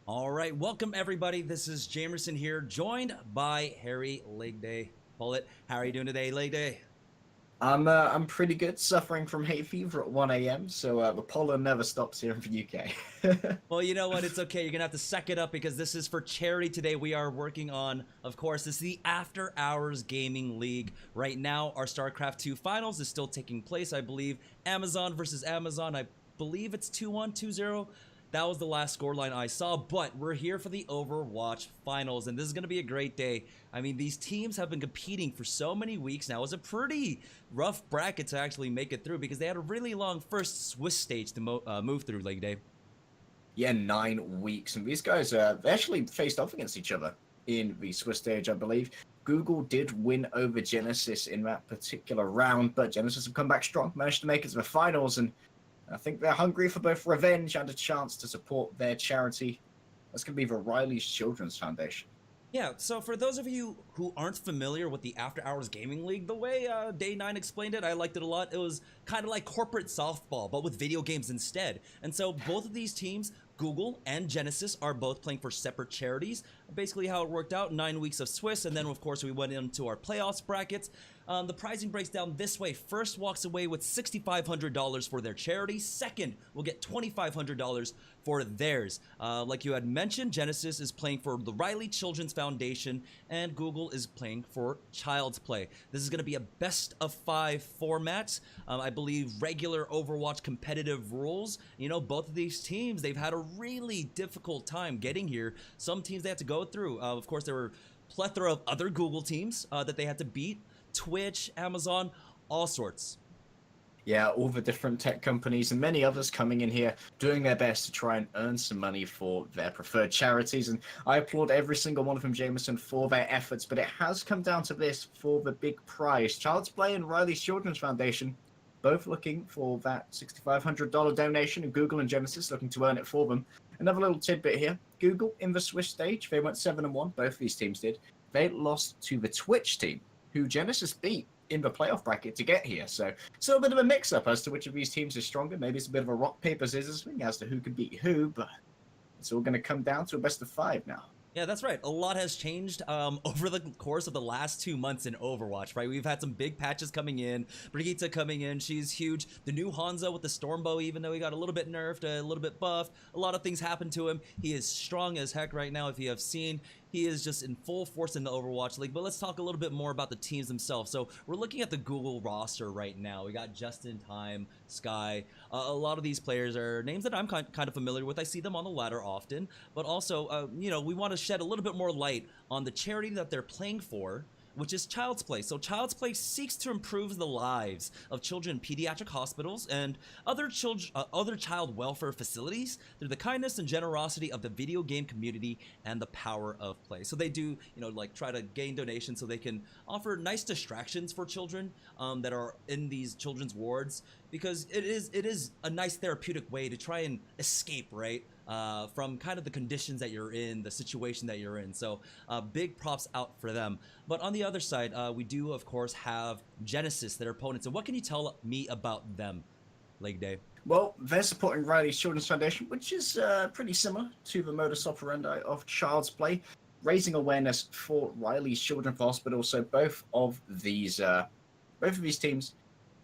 All right, welcome everybody. This is Jamerson here, joined by Harry Leg Day. Bullet, how are you doing today, Leg Day? I'm pretty good, suffering from hay fever at 1 a.m. So the pollen never stops here in the UK. Well, you know what? It's okay. You're going to have to suck it up because this is for charity today. We are working on, of course, this is the After Hours Gaming League. Right now, our StarCraft 2 finals is still taking place, I believe. Amazon versus Amazon. I believe it's 2-1, 2-0. That was the last scoreline I saw, but we're here for the Overwatch finals, and this is going to be a great day. I mean, these teams have been competing for so many weeks now. It was a pretty rough bracket to actually make it through because they had a really long first Swiss stage to move through, Leg Day. Yeah, 9 weeks, and these guys they actually faced off against each other in the Swiss stage, I believe. Google did win over Genesys in that particular round, but Genesys have come back strong, managed to make it to the finals, and I think they're hungry for both revenge and a chance to support their charity. That's going to be the Riley's Children's Foundation. Yeah, so for those of you who aren't familiar with the After Hours Gaming League, the way Day 9 explained it, I liked it a lot. It was kind of like corporate softball, but with video games instead. And so both of these teams, Google and Genesys, are both playing for separate charities. Basically how it worked out, 9 weeks of Swiss, and then of course we went into our playoffs brackets. The pricing breaks down this way. First walks away with $6,500 for their charity. Second will get $2,500 for theirs. Like you had mentioned, Genesis is playing for the Riley Children's Foundation, and Google is playing for Child's Play. This is going to be a best of 5 format. I believe regular Overwatch competitive rules. You know, both of these teams, they've had a really difficult time getting here. Some teams they had to go through. Of course, there were plethora of other Google teams that they had to beat. Twitch, Amazon, all sorts. Yeah, all the different tech companies and many others coming in here doing their best to try and earn some money for their preferred charities. And I applaud every single one of them, Jameson, for their efforts. But it has come down to this for the big prize. Child's Play and Riley's Children's Foundation both looking for that $6,500 donation, and Google and Genesis looking to earn it for them. Another little tidbit here. Google in the Swiss stage, they went 7-1, both of these teams did. They lost to the Twitch team, who Genesis beat in the playoff bracket to get here. So it's a little bit of a mix-up as to which of these teams is stronger. Maybe it's a bit of a rock, paper, scissors thing as to who can beat who, but it's all going to come down to a best of 5 now. Yeah, that's right. A lot has changed over the course of the last 2 months in Overwatch, right? We've had some big patches coming in. Brigitte coming in, she's huge. The new Hanzo with the Stormbow, even though he got a little bit nerfed, a little bit buffed, a lot of things happened to him. He is strong as heck right now, if you have seen. He is just in full force in the Overwatch League. But let's talk a little bit more about the teams themselves. So we're looking at the Google roster right now. We got Just in Time, Sky. A lot of these players are names that I'm kind of familiar with. I see them on the ladder often. But also, you know, we want to shed a little bit more light on the charity that they're playing for, which is Child's Play. So Child's Play seeks to improve the lives of children in pediatric hospitals and other child welfare facilities through the kindness and generosity of the video game community and the power of play. So they do, you know, like try to gain donations so they can offer nice distractions for children that are in these children's wards, because it is a nice therapeutic way to try and escape, right? From kind of the conditions that you're in, the situation that you're in. So big props out for them. But on the other side, we do, of course, have Genesys, their opponents. And what can you tell me about them, Leg Day? Well, they're supporting Riley's Children's Foundation, which is pretty similar to the modus operandi of Child's Play, raising awareness for Riley's Children's Hospital. So both of these teams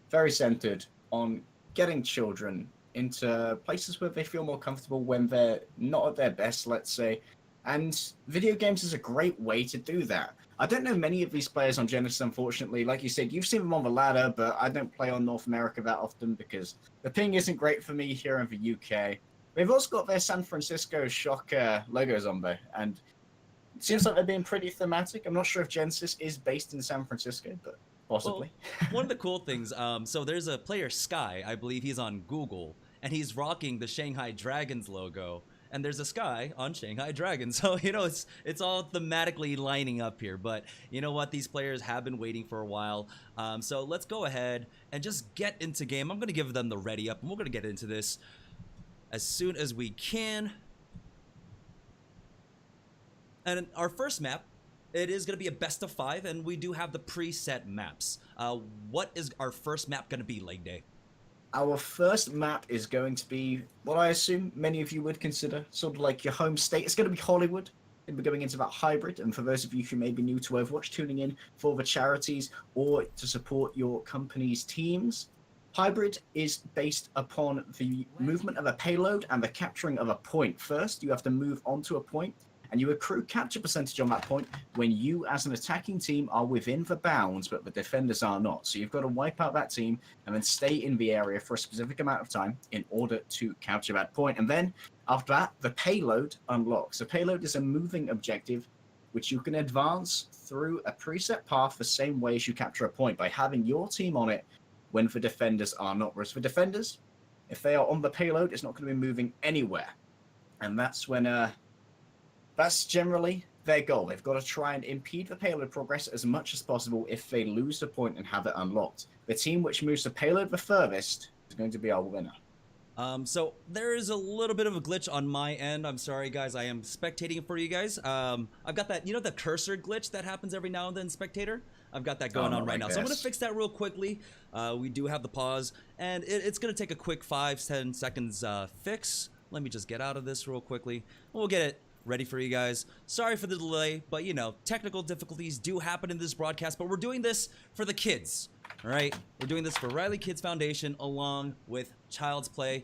very centered on getting children into places where they feel more comfortable when they're not at their best, let's say. And video games is a great way to do that. I don't know many of these players on Genesis, unfortunately. Like you said, you've seen them on the ladder, but I don't play on North America that often because the ping isn't great for me here in the UK. They've also got their San Francisco Shock logos on there, and it seems like they're being pretty thematic. I'm not sure if Genesis is based in San Francisco, but possibly. Well, one of the cool things, so there's a player, Sky, I believe he's on Google, and he's rocking the Shanghai Dragons logo. And there's a Sky on Shanghai Dragons. So, you know, it's all thematically lining up here. But you know what? These players have been waiting for a while. So let's go ahead and just get into game. I'm going to give them the ready up, and we're going to get into this as soon as we can. And our first map, it is going to be a best of 5, and we do have the preset maps. What is our first map going to be, Leg Day? Our first map is going to be what I assume many of you would consider sort of like your home state. It's going to be Hollywood. And we're going into that hybrid. And for those of you who may be new to Overwatch, tuning in for the charities or to support your company's teams, hybrid is based upon the movement of a payload and the capturing of a point. First, you have to move onto a point, and you accrue capture percentage on that point when you, as an attacking team, are within the bounds, but the defenders are not. So you've got to wipe out that team and then stay in the area for a specific amount of time in order to capture that point. And then, after that, the payload unlocks. The payload is a moving objective which you can advance through a preset path the same way as you capture a point by having your team on it when the defenders are not. Whereas for defenders, if they are on the payload, it's not going to be moving anywhere. And that's when that's generally their goal. They've got to try and impede the payload progress as much as possible if they lose the point and have it unlocked. The team which moves the payload the furthest is going to be our winner. So there is a little bit of a glitch on my end. I'm sorry, guys. I am spectating for you guys. I've got that, the cursor glitch that happens every now and then, spectator? I've got that going on right now. So I'm going to fix that real quickly. We do have the pause, and it's going to take a quick 5-10 seconds fix. Let me just get out of this real quickly. We'll get it ready for you guys. Sorry for the delay, but technical difficulties do happen in this broadcast, but we're doing this for the kids, all right? We're doing this for Riley Kids Foundation along with Child's Play,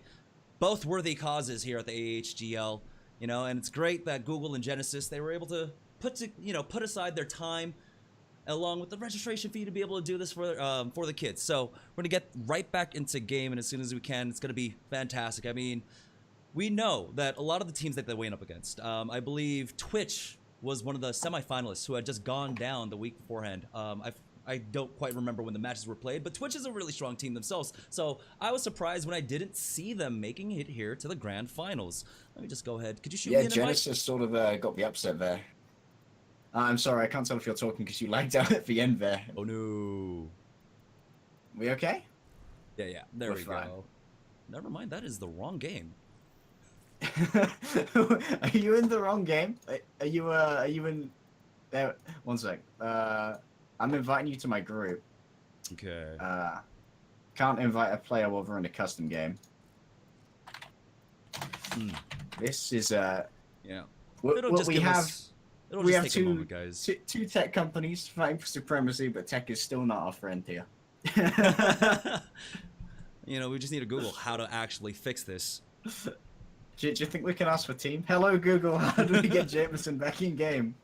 both worthy causes here at the AHGL, and it's great that Google and Genesys, they were able to put aside their time along with the registration fee to be able to do this for the kids. So we're gonna get right back into game, and as soon as we can, it's gonna be fantastic. I mean, we know that a lot of the teams that they went up against, I believe Twitch was one of the semifinalists who had just gone down the week beforehand. I don't quite remember when the matches were played, but Twitch is a really strong team themselves. So I was surprised when I didn't see them making it here to the grand finals. Let me just go ahead. Could you shoot me an invite? Yeah, Genesis sort of got the upset there. I'm sorry, I can't tell if you're talking because you lagged out at the end there. Oh no. We okay? Yeah, there we go. Never mind, that is the wrong game. Are you in the wrong game? Are you in there? One sec. I'm inviting you to my group. Okay. Can't invite a player while we're in a custom game. This is yeah. We have two tech companies fighting for supremacy, but tech is still not our friend here. We just need to Google how to actually fix this. Do you think we can ask for team? Hello, Google. How do we get Jameson back in game?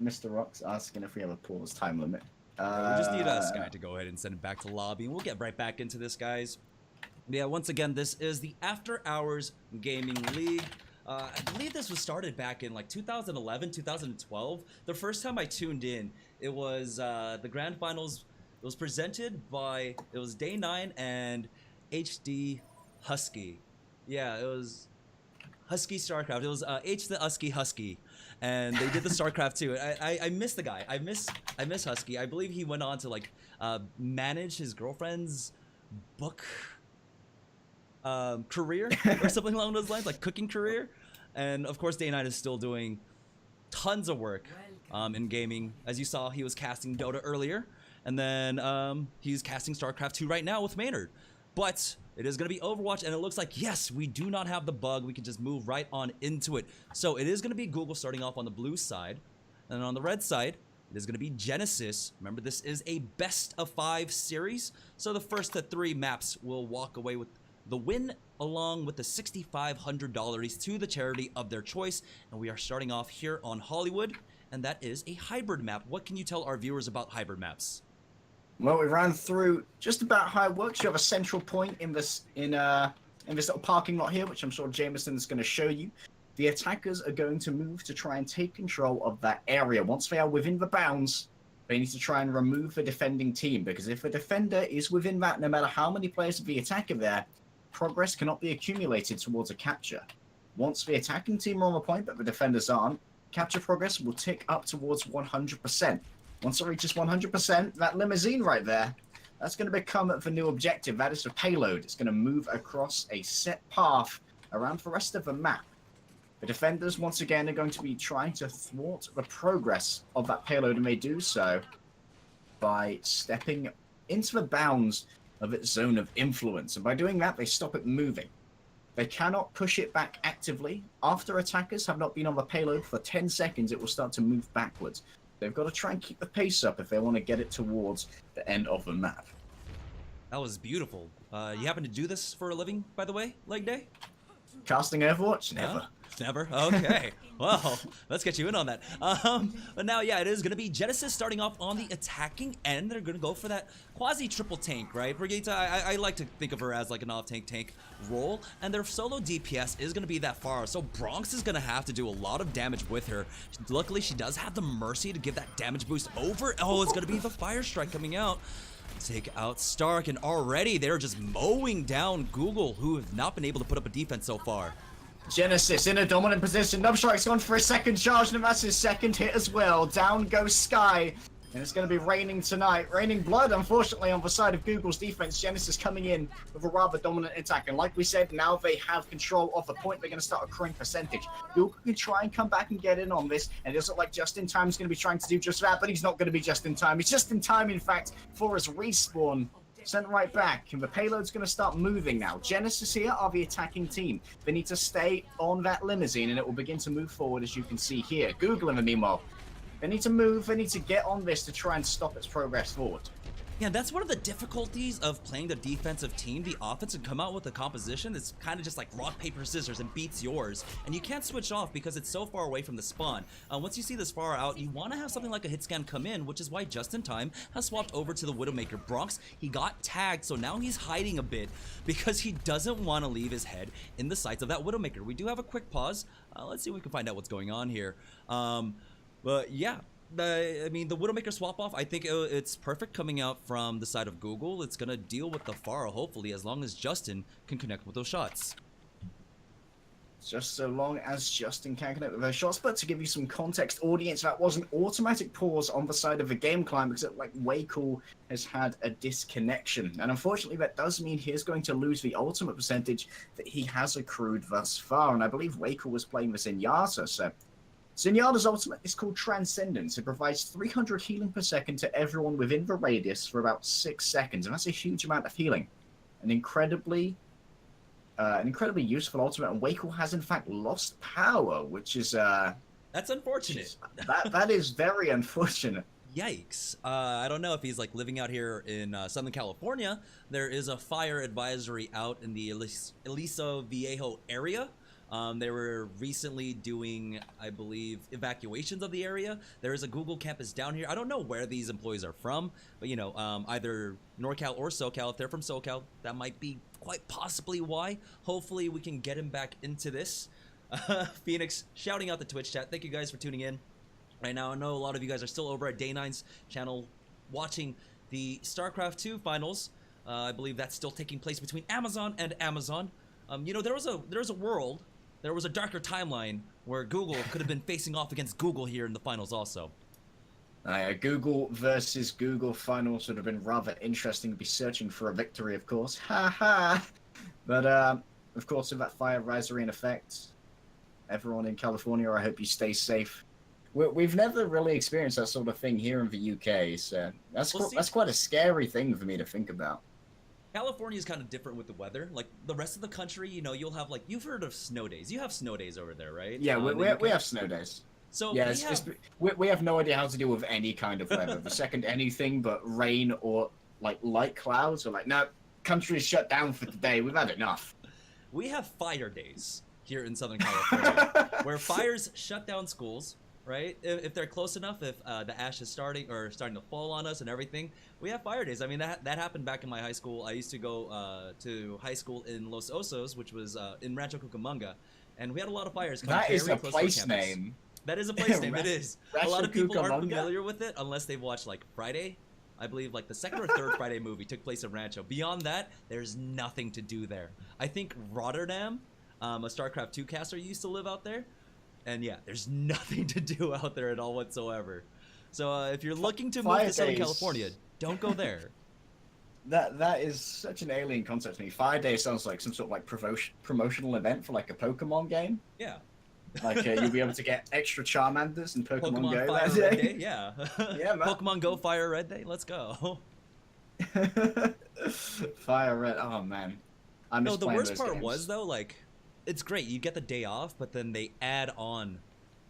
Mr. Rock's asking if we have a pause time limit. We just need Sky to go ahead and send it back to lobby, and we'll get right back into this, guys. Yeah, once again, this is the After Hours Gaming League. I believe this was started back in like 2011, 2012. The first time I tuned in, it was the grand finals. It was presented by, it was Day 9 and HD Husky. Yeah, it was Husky StarCraft. It was H the Husky, and they did the StarCraft too. I miss the guy. I miss Husky. I believe he went on to like manage his girlfriend's book career or something along those lines, like cooking career. And of course, Day 9 is still doing tons of work in gaming. As you saw, he was casting Dota earlier. And then he's casting StarCraft 2 right now with Maynard. But it is going to be Overwatch, and it looks like, yes, we do not have the bug. We can just move right on into it. So it is going to be Google starting off on the blue side. And on the red side, it is going to be Genesys. Remember, this is a best-of-5 series. So the first 3 maps will walk away with the win, along with the $6,500 to the charity of their choice. And we are starting off here on Hollywood, and that is a hybrid map. What can you tell our viewers about hybrid maps? Well, we ran through just about how it works. You have a central point in this little parking lot here, which I'm sure Jameson is going to show you. The attackers are going to move to try and take control of that area. Once they are within the bounds, they need to try and remove the defending team, because if a defender is within that, no matter how many players of the attacker there, progress cannot be accumulated towards a capture. Once the attacking team are on the point but the defenders aren't, capture progress will tick up towards 100%. Once it reaches 100%, that limousine right there, that's going to become the new objective. That is the payload. It's going to move across a set path around the rest of the map. The defenders, once again, are going to be trying to thwart the progress of that payload, and they do so by stepping into the bounds of its zone of influence. And by doing that, they stop it moving. They cannot push it back actively. After attackers have not been on the payload for 10 seconds, it will start to move backwards. They've got to try and keep the pace up if they want to get it towards the end of the map. That was beautiful. You happen to do this for a living, by the way, Leg Day? Casting Overwatch? Never. Never? Okay. Well, let's get you in on that. But now, yeah, it is going to be Genesys starting off on the attacking end. They're going to go for that quasi-triple tank, right? Brigitte, I like to think of her as like an off-tank role, and their solo DPS is going to be that far, so Bronx is going to have to do a lot of damage with her. Luckily, she does have the Mercy to give that damage boost over. Oh, it's going to be the Fire Strike coming out. Take out Stark, and already they're just mowing down Google, who have not been able to put up a defense so far. Genesys in a dominant position. Nubstrike's gone for a second charge, and that's his second hit as well. Down goes Sky. And it's going to be raining tonight. Raining blood, unfortunately, on the side of Google's defense. Genesys coming in with a rather dominant attack. And like we said, now they have control of the point. They're going to start accruing percentage. Google can try and come back and get in on this. And it doesn't look like Just in Time is going to be trying to do just that. But he's not going to be just in time. He's just in time, in fact, for his respawn. Sent right back, and the payload's going to start moving now. Genesys here are the attacking team. They need to stay on that limousine, and it will begin to move forward, as you can see here. Google in the meanwhile. They need to move, they need to get on this to try and stop its progress forward. Yeah, that's one of the difficulties of playing the defensive team. The offense can come out with a composition that's kind of just like rock, paper, scissors and beats yours. And you can't switch off because it's so far away from the spawn. Once you see this far out, you want to have something like a hit scan come in, which is why Just in Time has swapped over to the Widowmaker. Bronx, he got tagged, so now he's hiding a bit because he doesn't want to leave his head in the sights of that Widowmaker. We do have a quick pause. Let's see if we can find out what's going on here. But yeah. I mean, the Widowmaker swap off, I think it's perfect coming out from the side of Google. It's going to deal with the Pharah, hopefully, as long as Justin can connect with those shots. Just so long as Justin can connect with those shots. But to give you some context, audience, that was an automatic pause on the side of the game climb because like Wakel has had a disconnection. And unfortunately, that does mean he is going to lose the ultimate percentage that he has accrued thus far. And I believe Wakel was playing this in Yata, so... Zenyatta's ultimate is called Transcendence. It provides 300 healing per second to everyone within the radius for about 6 seconds, and that's a huge amount of healing. An incredibly useful ultimate, and Wakel has in fact lost power, which is that's unfortunate. That is very unfortunate. Yikes. I don't know if he's like living out here in Southern California. There is a fire advisory out in the Aliso Viejo area. They were recently doing, I believe, evacuations of the area. There is a Google campus down here. I don't know where these employees are from, but you know, either NorCal or SoCal. If they're from SoCal, that might be quite possibly why. Hopefully we can get him back into this. Phoenix shouting out the Twitch chat. Thank you guys for tuning in. Right now, I know a lot of you guys are still over at Day9's channel watching the StarCraft 2 finals. I believe that's still taking place between Amazon and Amazon. You know, there was a world. There was a darker timeline where Google could have been facing off against Google here in the finals also. Google versus Google finals would have been rather interesting to be searching for a victory, of course. Ha ha! But, of course, with that fire advisory in effect, everyone in California, I hope you stay safe. We've never really experienced that sort of thing here in the UK, so that's quite a scary thing for me to think about. California is kind of different with the weather. Like the rest of the country, you know, you'll have like, you've heard of snow days. You have snow days over there, right? Yeah, we have snow days. So yeah, we have no idea how to deal with any kind of weather. The second anything but rain or like light clouds, or like, no, country is shut down for today. We've had enough. We have fire days here in Southern California, where fires shut down schools. Right? If they're close enough, if the ash is starting to fall on us and everything, we have fire days. I mean, that happened back in my high school. I used to go to high school in Los Osos, which was in Rancho Cucamonga, and we had a lot of fires. That is a place name. That is a place name. It is. A lot of people aren't familiar with it unless they've watched like Friday. I believe like the second or third Friday movie took place in Rancho. Beyond that, there's nothing to do there. I think Rotterdam, a StarCraft 2 caster, used to live out there. And yeah, there's nothing to do out there at all whatsoever. So if you're looking to move to Southern California, don't go there. That is such an alien concept to me. 5 days sounds like some sort of like promotional event for like a Pokemon game. Yeah. Like you'll be able to get extra Charmanders and Pokemon Go Fire that Red day. Day, yeah. Yeah, man. Pokemon Go Fire Red Day, let's go. Fire Red. Oh man, I miss No, the playing worst those part games. was though, like, it's great you get the day off, but then they add on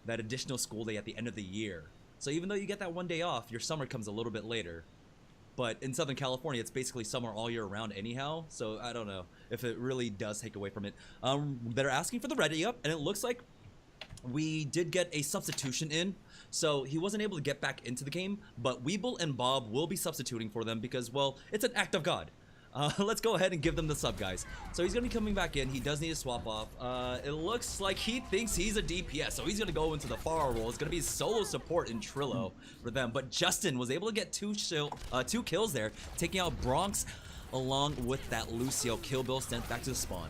that additional school day at the end of the year. So even though you get that one day off, your summer comes a little bit later. But in Southern California, it's basically summer all year round anyhow. So I don't know if it really does take away from it. They're asking for the ready up, and it looks like we did get a substitution in. So he wasn't able to get back into the game, but Weeble and Bob will be substituting for them because, well, it's an act of God. Let's go ahead and give them the sub, guys. So he's going to be coming back in. He does need to swap off. It looks like he thinks he's a DPS, so he's going to go into the Pharah role. It's going to be solo support in Trillo for them. But Justin was able to get two kills there, taking out Bronx along with that Lucio kill bill sent back to the spawn.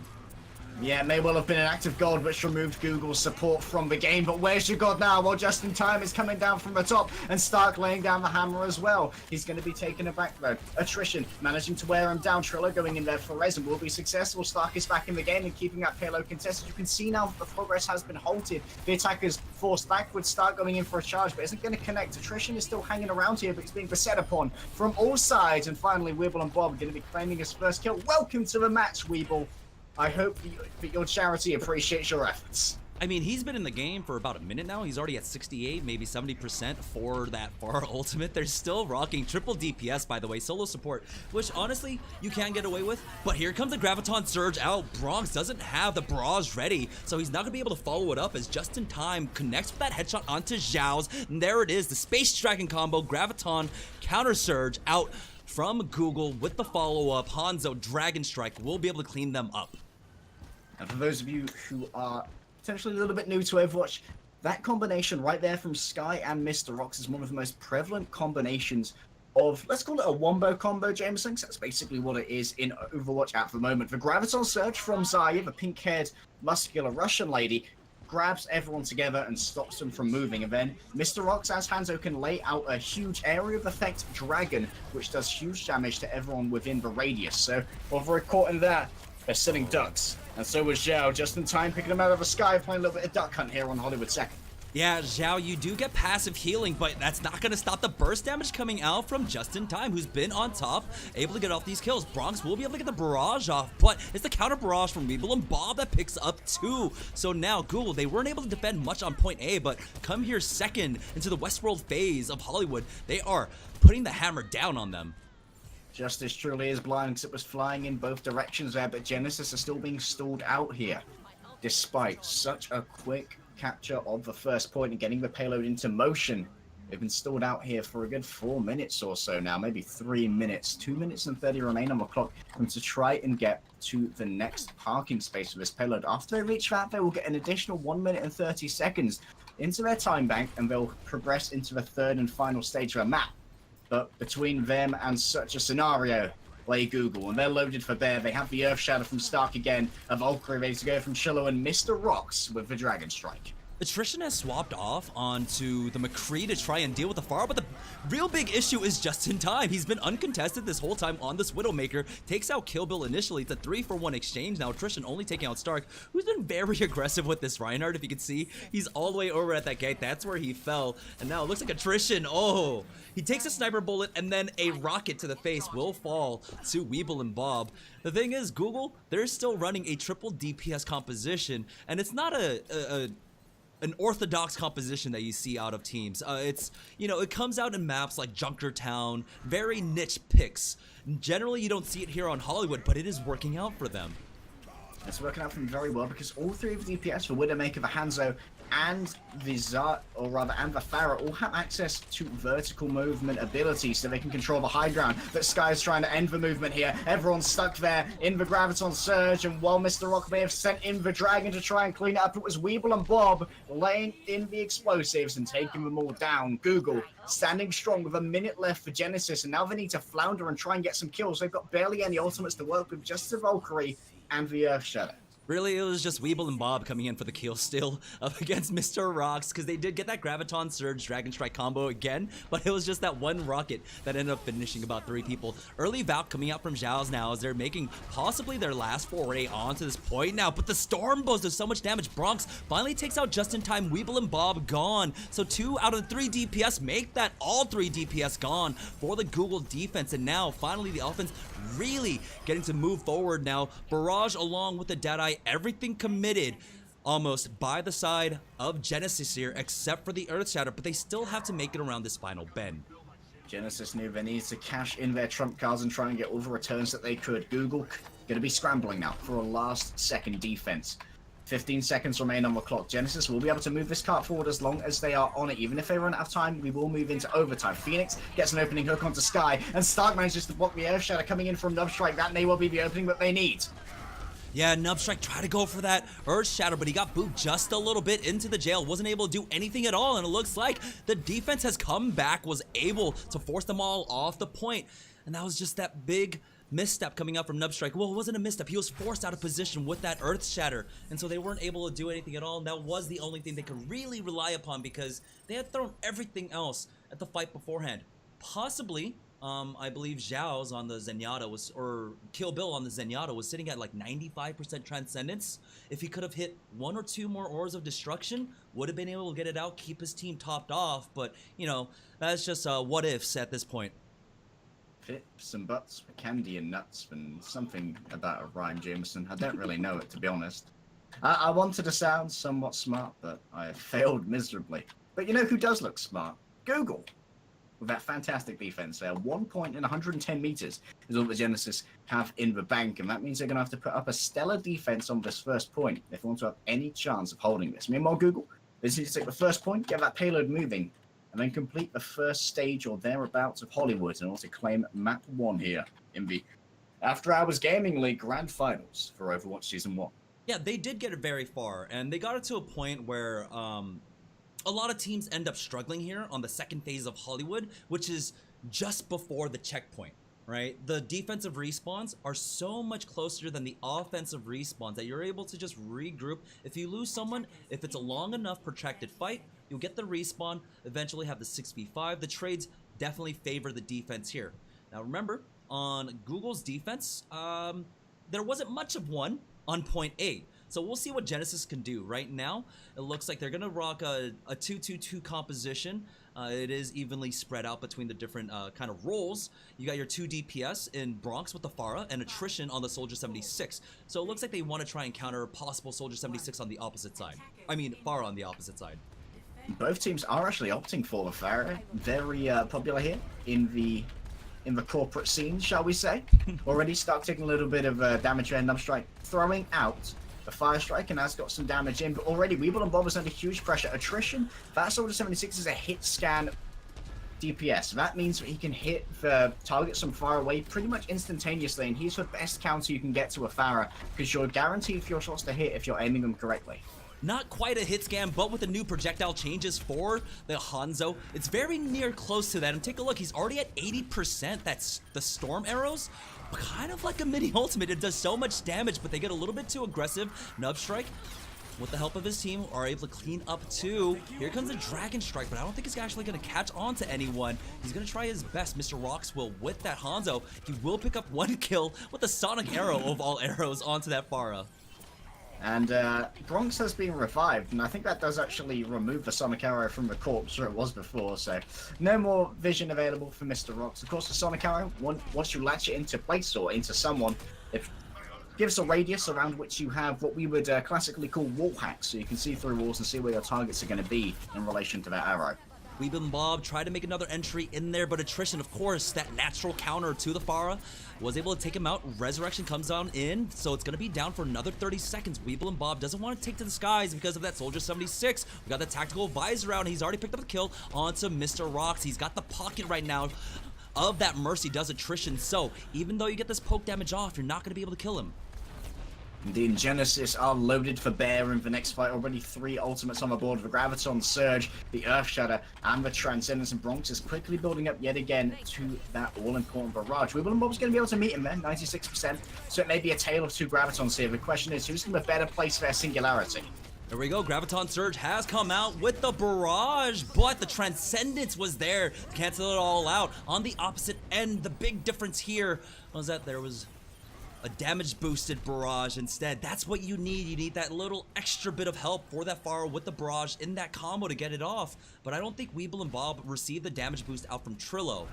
Yeah, may well have been an act of God which removed Google's support from the game, but where's your God now? Well, just in time is coming down from the top, and Stark laying down the hammer as well. He's going to be taken aback though. Attrition managing to wear him down. Trillo going in there for res and will be successful. Stark is back in the game and keeping that payload contested. You can see now that the progress has been halted. The attackers forced backwards. Stark going in for a charge, but isn't going to connect. Attrition is still hanging around here, but it's being beset upon from all sides. And finally, Weeble and Bob are going to be claiming his first kill. Welcome to the match, Weeble. I hope that your charity appreciates your efforts. I mean, he's been in the game for about a minute now. He's already at 68, maybe 70% for that Pharah ultimate. They're still rocking triple DPS, by the way, solo support, which honestly, you can get away with. But here comes the Graviton Surge out. Bronx doesn't have the barrage ready, so he's not going to be able to follow it up as just in time connects with that headshot onto Zhao's. And there it is, the Space Dragon combo, Graviton Counter Surge out from Google with the follow-up. Hanzo, Dragon Strike will be able to clean them up. And for those of you who are potentially a little bit new to Overwatch, that combination right there from Sky and Mr. Rocks is one of the most prevalent combinations of, let's call it a wombo combo, Jameson, 'cause that's basically what it is in Overwatch at the moment. The Graviton Surge from Zaya, the pink-haired, muscular Russian lady, grabs everyone together and stops them from moving. And then Mr. Rocks, as Hanzo, can lay out a huge area of effect Dragon, which does huge damage to everyone within the radius. So, while we're caught in that, they're sitting ducks. And so was Zhao, just in time, picking them out of the sky, playing a little bit of duck hunt here on Hollywood 2nd. Yeah, Zhao, you do get passive healing, but that's not going to stop the burst damage coming out from Just in Time, who's been on top, able to get off these kills. Bronx will be able to get the barrage off, but it's the counter barrage from Weeble and Bob that picks up two. So now, Google, they weren't able to defend much on point A, but come here second into the Westworld phase of Hollywood, they are putting the hammer down on them. Justice truly is blind because it was flying in both directions there, but Genesys are still being stalled out here, despite such a quick capture of the first point and getting the payload into motion. They've been stalled out here for a good 4 minutes or so now, maybe 3 minutes. 2 minutes and 30 remain on the clock and to try and get to the next parking space for this payload. After they reach that, they will get an additional 1 minute and 30 seconds into their time bank, and they'll progress into the third and final stage of the map. But between them and such a scenario, play Google, and they're loaded for bear. They have the Earth Shadow from Stark again, a Valkyrie ready to go from Chillo, and Mr. Rocks with the Dragon Strike. Attrition has swapped off onto the McCree to try and deal with the Pharah, but the real big issue is Just in Time. He's been uncontested this whole time on this Widowmaker. Takes out Kill Bill initially. It's a 3-for-1 exchange. Now Attrition only taking out Stark, who's been very aggressive with this Reinhardt. If you can see, he's all the way over at that gate. That's where he fell. And now it looks like Attrition. Oh, he takes a sniper bullet, and then a rocket to the face will fall to Weeble and Bob. The thing is, Google, they're still running a triple DPS composition, and it's not an orthodox composition that you see out of teams. It's, you know, it comes out in maps like Junkertown, very niche picks. Generally, you don't see it here on Hollywood, but it is working out for them. It's working out for them very well because all three of the DPS, the Widowmaker, the Hanzo, and the and the Pharah all have access to vertical movement ability, so they can control the high ground. But Sky's trying to end the movement here. Everyone's stuck there in the Graviton Surge, and while Mr. Rock may have sent in the Dragon to try and clean it up, it was Weeble and Bob laying in the explosives and taking them all down. Google standing strong with a minute left for Genesys, and now they need to flounder and try and get some kills. They've got barely any ultimates to work with, just the Valkyrie and the Earth Shadow. Really, it was just Weeble and Bob coming in for the kill still up against Mr. Rocks, because they did get that Graviton Surge Dragon Strike combo again, but it was just that one rocket that ended up finishing about 3 people. Early Valk coming out from Zhao's now as they're making possibly their last foray onto this point now, but the Storm Bows does so much damage. Bronx finally takes out just in time. Weeble and Bob gone. So 2 out of the 3 DPS make that all 3 DPS gone for the Google defense, and now finally the offense really getting to move forward now. Barrage along with the Deadeye, everything committed almost by the side of Genesys here, except for the Earth Shatter, but they still have to make it around this final bend. Genesys knew they needed to cash in their trump cards and try and get all the returns that they could. Google going to be scrambling now for a last second defense. 15 seconds remain on the clock. Genesys will be able to move this cart forward as long as they are on it. Even if they run out of time, we will move into overtime. Phoenix gets an opening hook onto Sky, and Stark manages to block the Earth Shatter coming in from Nubstrike. That may well be the opening that they need. Yeah, Nubstrike tried to go for that Earth Shatter, but he got booed just a little bit into the jail. Wasn't able to do anything at all, and it looks like the defense has come back, was able to force them all off the point. And that was just that big misstep coming out from Nubstrike. Well, it wasn't a misstep. He was forced out of position with that Earth Shatter, and so they weren't able to do anything at all. And that was the only thing they could really rely upon, because they had thrown everything else at the fight beforehand. Possibly, I believe Zhao's on the Zenyatta was, or Kill Bill on the Zenyatta was sitting at like 95% Transcendence. If he could have hit 1 or 2 more Auras of Destruction, would have been able to get it out, keep his team topped off. But, you know, that's just what ifs at this point. Fips and butts for candy and nuts and something about a rhyme, Jameson. I don't really know it, to be honest. I wanted to sound somewhat smart, but I have failed miserably. But you know who does look smart? Google. With that fantastic defense there. 1 point in 110 meters is all the Genesys have in the bank, and that means they're going to have to put up a stellar defense on this first point if they want to have any chance of holding this. Meanwhile, Google, they need to take the first point, get that payload moving, and then complete the first stage or thereabouts of Hollywood in order to claim map 1 here in the After Hours Gaming League Grand Finals for Overwatch Season 1. Yeah, they did get it very far, and they got it to a point where a lot of teams end up struggling here on the second phase of Hollywood, which is just before the checkpoint, right? The defensive respawns are so much closer than the offensive respawns that you're able to just regroup. If you lose someone, if it's a long enough protracted fight, you'll get the respawn, eventually have the 6v5. The trades definitely favor the defense here. Now remember, on Google's defense, there wasn't much of one on point A. So we'll see what Genesys can do. Right now, it looks like they're going to rock a 2-2-2 composition. It is evenly spread out between the different kind of roles. You got your 2 DPS in Bronx with the Pharah and Attrition on the Soldier 76. So it looks like they want to try and counter possible Soldier 76 on the opposite side. I mean, Pharah on the opposite side. Both teams are actually opting for the Pharah. Very popular here in the corporate scene, shall we say. Already start taking a little bit of damage there. Nubstrike throwing out the Fire Strike and has got some damage in, but already Weeble and Bob is under huge pressure. Attrition, that Soldier 76 is a hit scan DPS. That means that he can hit the targets from far away pretty much instantaneously, and he's the best counter you can get to a Pharah, because you're guaranteed for your shots to hit if you're aiming them correctly. Not quite a hit scan, but with the new projectile changes for the Hanzo, it's very near close to that. And take a look, he's already at 80%. That's the Storm Arrows. Kind of like a mini ultimate. It does so much damage, but they get a little bit too aggressive. Nubstrike, with the help of his team, are able to clean up too. Here comes a Dragon Strike, but I don't think he's actually going to catch on to anyone. He's going to try his best. Mr. Rocks will with that Hanzo. He will pick up 1 kill with the Sonic Arrow of all arrows onto that Pharah. And Bronx has been revived, and I think that does actually remove the Sonic Arrow from the corpse where it was before, so no more vision available for Mr. Rocks. Of course, the Sonic Arrow, once you latch it into place or into someone, it gives a radius around which you have what we would classically call wall hacks, so you can see through walls and see where your targets are going to be in relation to that arrow. Weeble and Bob tried to make another entry in there, but Attrition, of course, that natural counter to the Pharah, was able to take him out. Resurrection comes on in, so it's going to be down for another 30 seconds. Weeble and Bob doesn't want to take to the skies because of that Soldier 76. We got the tactical visor out, and he's already picked up a kill onto Mr. Rocks. He's got the pocket right now of that Mercy, does Attrition. So even though you get this poke damage off, you're not going to be able to kill him. Indeed, Genesys are loaded for bear in the next fight. Already 3 ultimates on the board. The Graviton Surge, the Earth Shatter, and the Transcendence. And Bronx is quickly building up yet again to that all-important barrage. Weeble and Bob's going to be able to meet him there, 96%. So it may be a tale of 2 Gravitons here. The question is, who's going to better place their singularity? There we go. Graviton Surge has come out with the barrage, but the Transcendence was there to cancel it all out. On the opposite end, the big difference here was that there was a damage boosted barrage instead. That's what you need. You need that little extra bit of help for that Pharaoh with the barrage in that combo to get it off. But I don't think Weeble and Bob received the damage boost out from Trillo.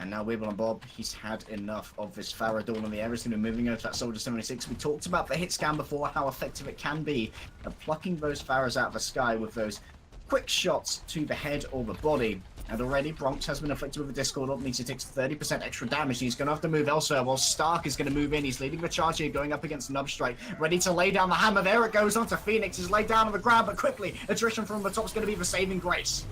And now Weeble and Bob, he's had enough of this Pharaoh Dawn in the air. He's going to be moving over to that Soldier 76. We talked about the hit scan before, how effective it can be at plucking those Pharaohs out of the sky with those quick shots to the head or the body. And already Bronx has been afflicted with a Discord up, means he takes 30% extra damage. He's going to have to move elsewhere while Stark is going to move in. He's leading the charge here, going up against Nubstrike, ready to lay down the hammer. There it goes onto Phoenix. He's laid down on the ground, but quickly, attrition from the top is going to be the saving grace.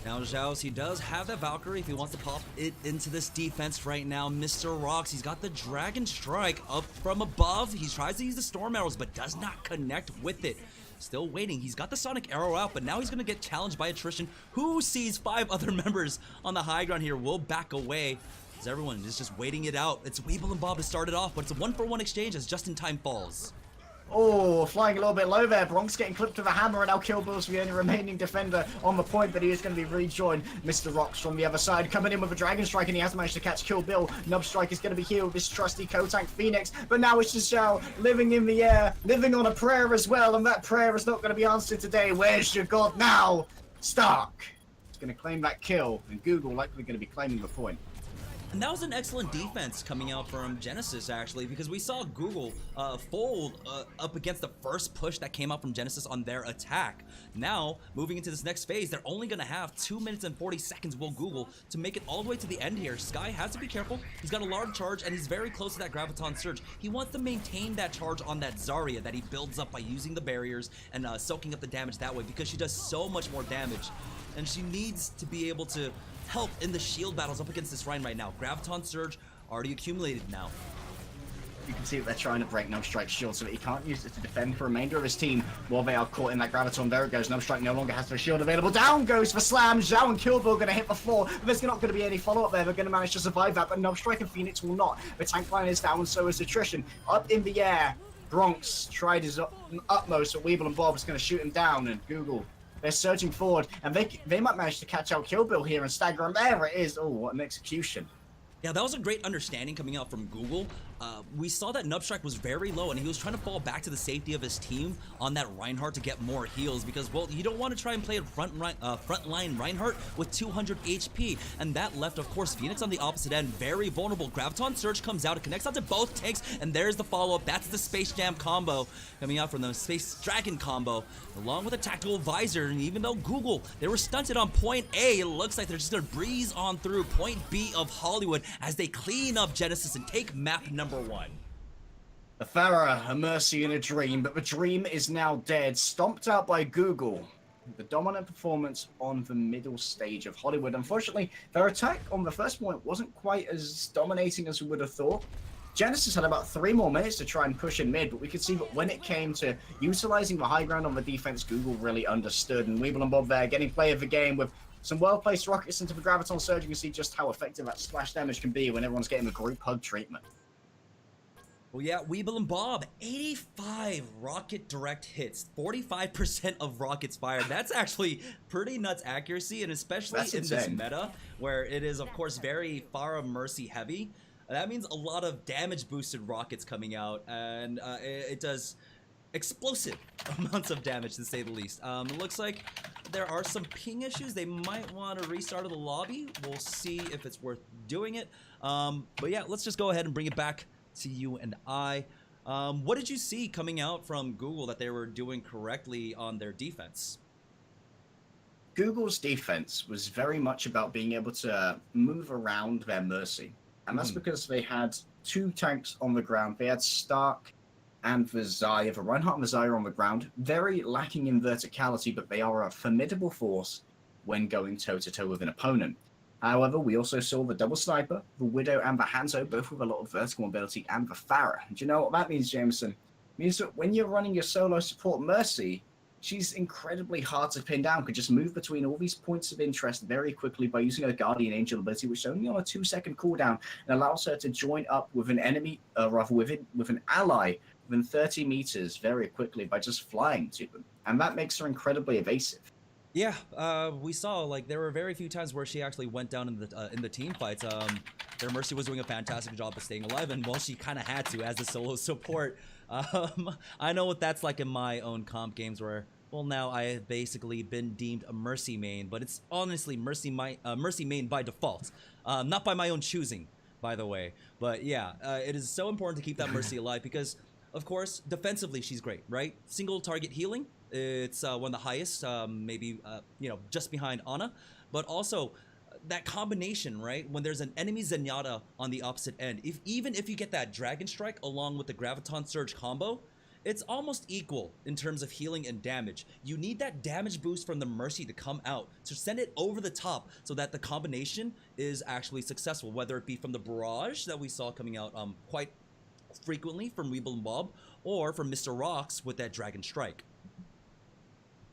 Now Zhao's, he does have that Valkyrie if he wants to pop it into this defense right now. Mr. Rocks, he's got the Dragon Strike up from above. He tries to use the Storm Arrows, but does not connect with it. Still waiting. He's got the Sonic Arrow out, but now he's going to get challenged by attrition. Who sees 5 other members on the high ground here will back away, as everyone is just waiting it out. It's Weeble and Bob to start it off, but it's a 1-for-1 exchange as Just in Time falls. Oh, flying a little bit low there. Bronx getting clipped with a hammer, and now Kill Bill's the only remaining defender on the point, but he is going to be rejoined. Mr. Rocks from the other side coming in with a Dragon Strike, and he has managed to catch Kill Bill. Nubstrike is going to be here with his trusty Co-Tank Phoenix, but now it's just Zhao living in the air, living on a prayer as well, and that prayer is not going to be answered today. Where's your god now? Stark is going to claim that kill, and Google likely going to be claiming the point. And that was an excellent defense coming out from Genesys, actually, because we saw Google fold up against the first push that came out from Genesys on their attack. Now, moving into this next phase, they're only going to have 2 minutes and 40 seconds, will Google, to make it all the way to the end here. Sky has to be careful. He's got a large charge, and he's very close to that Graviton Surge. He wants to maintain that charge on that Zarya that he builds up by using the barriers and soaking up the damage that way, because she does so much more damage. And she needs to be able to help in the shield battles up against this Rhine right now. Graviton Surge already accumulated now. You can see that they're trying to break Nubstrike's shield so that he can't use it to defend the remainder of his team while they are caught in that Graviton. There it goes. Nubstrike no longer has their shield available. Down goes the slam. Zhao and Kill Bill going to hit the floor. But there's not going to be any follow-up there. They're going to manage to survive that, but Nubstrike and Phoenix will not. The tank line is down, and so is attrition. Up in the air, Bronx tried his utmost, but Weeble and Bob is going to shoot him down, and Google, they're surging forward, and they might manage to catch out Kill Bill here and stagger him. There it is. Oh, what an execution. Yeah, that was a great understanding coming out from Google. We saw that Nubstrike was very low, and he was trying to fall back to the safety of his team on that Reinhardt to get more heals, because, well, you don't want to try and play a frontline Reinhardt with 200 HP, and that left, of course, Phoenix on the opposite end, very vulnerable. Graviton Surge comes out, it connects out to both tanks, and there's the follow-up. That's the Space Jam combo coming out from the Space Dragon combo, along with a Tactical Visor. And even though Google, they were stunted on point A, it looks like they're just going to breeze on through point B of Hollywood as they clean up Genesys and take map number 1. The Pharaoh, a mercy and a dream, but the dream is now dead, stomped out by Google. The dominant performance on the middle stage of Hollywood. Unfortunately, their attack on the first point wasn't quite as dominating as we would have thought. Genesys had about 3 more minutes to try and push in mid, but we could see that when it came to utilizing the high ground on the defense, Google really understood. And Weeble and Bob there getting play of the game with some well-placed rockets into the Graviton Surge. You can see just how effective that splash damage can be when everyone's getting the group hug treatment. Well, yeah, Weeble and Bob, 85 rocket direct hits, 45% of rockets fired. That's actually pretty nuts accuracy, and especially in this meta, where it is, of course, very Pharah Mercy heavy. That means a lot of damage boosted rockets coming out, and it does explosive amounts of damage, to say the least. It looks like there are some ping issues. They might want to restart the lobby. We'll see if it's worth doing it. But yeah, let's just go ahead and bring it back to you and I. What did you see coming out from Google that they were doing correctly on their defense? Google's defense was very much about being able to move around their Mercy. And that's because they had 2 tanks on the ground. They had Stark and the Zarya, the Reinhardt and the Zarya on the ground. Very lacking in verticality, but they are a formidable force when going toe-to-toe with an opponent. However, we also saw the double sniper, the Widow, and the Hanzo, both with a lot of vertical mobility, and the Pharah. Do you know what that means, Jameson? It means that when you're running your solo support Mercy, she's incredibly hard to pin down, could just move between all these points of interest very quickly by using her Guardian Angel ability, which is only on a 2-second cooldown, and allows her to join up with an enemy, rather with an ally within 30 meters very quickly by just flying to them. And that makes her incredibly evasive. Yeah, we saw like there were very few times where she actually went down in the team fights. Their Mercy was doing a fantastic job of staying alive, and well, she kind of had to as a solo support. I know what that's like in my own comp games where, well, now I have basically been deemed a Mercy main, but it's honestly Mercy main by default, not by my own choosing, by the way. But yeah, it is so important to keep that Mercy alive because, of course, defensively she's great, right? Single target healing. It's one of the highest, maybe, just behind Ana. But also, that combination, right? When there's an enemy Zenyatta on the opposite end, even if you get that Dragon Strike along with the Graviton Surge combo, it's almost equal in terms of healing and damage. You need that damage boost from the Mercy to come out, to send it over the top so that the combination is actually successful, whether it be from the Barrage that we saw coming out quite frequently from Weeble and Bob, or from Mr. Rocks with that Dragon Strike.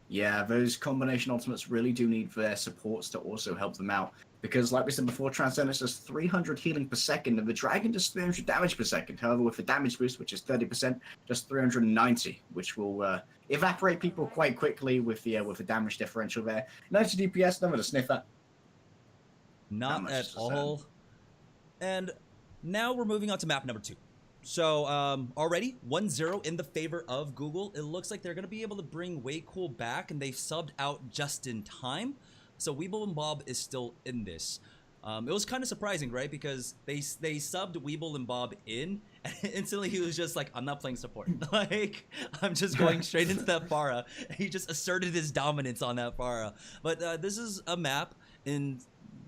Yeah, those combination ultimates really do need their supports to also help them out. Because, like we said before, Transcendence does 300 healing per second, and the Dragon does 300 damage per second. However, with the damage boost, which is 30%, just 390, which will evaporate people quite quickly with the damage differential there. 90 DPS, nothing to sniff at. Not at all. And now we're moving on to map number 2. So, already 1-0 in the favor of Google. It looks like they're going to be able to bring Way Cool back, and they've subbed out just in time. So, Weeble and Bob is still in this. It was kind of surprising, right? Because they subbed Weeble and Bob in, and instantly he was just like, I'm not playing support. Like, I'm just going straight into that Pharah. He just asserted his dominance on that Pharah. But this is a map in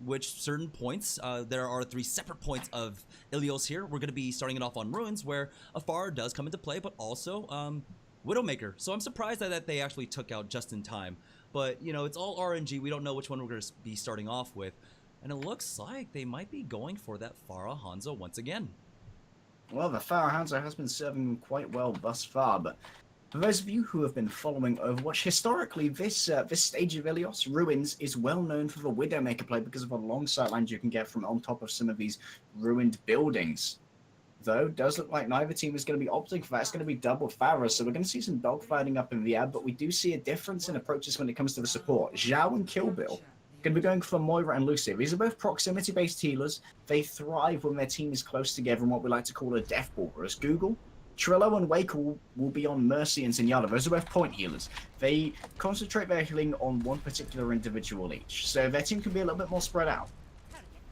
which certain points, there are 3 separate points of Ilios here. We're going to be starting it off on Ruins, where a Pharah does come into play, but also Widowmaker. So I'm surprised that they actually took out just in time. But, you know, it's all RNG. We don't know which one we're going to be starting off with. And it looks like they might be going for that Pharah Hanzo once again. Well, the Pharah Hanzo has been serving them quite well thus far, but for those of you who have been following Overwatch, historically, this stage of Ilios, Ruins, is well known for the Widowmaker play because of the long sightlines you can get from on top of some of these ruined buildings. Though, it does look like neither team is going to be opting for that. It's going to be double Pharah, so we're going to see some dogfighting up in the air, but we do see a difference in approaches when it comes to the support. Zhao and Kill Bill going to be going for Moira and Lucy. These are both proximity-based healers. They thrive when their team is close together in what we like to call a death ball, whereas Google, Trillo and Wake will be on Mercy and Zenyatta. Those are both point healers. They concentrate their healing on one particular individual each, so their team can be a little bit more spread out.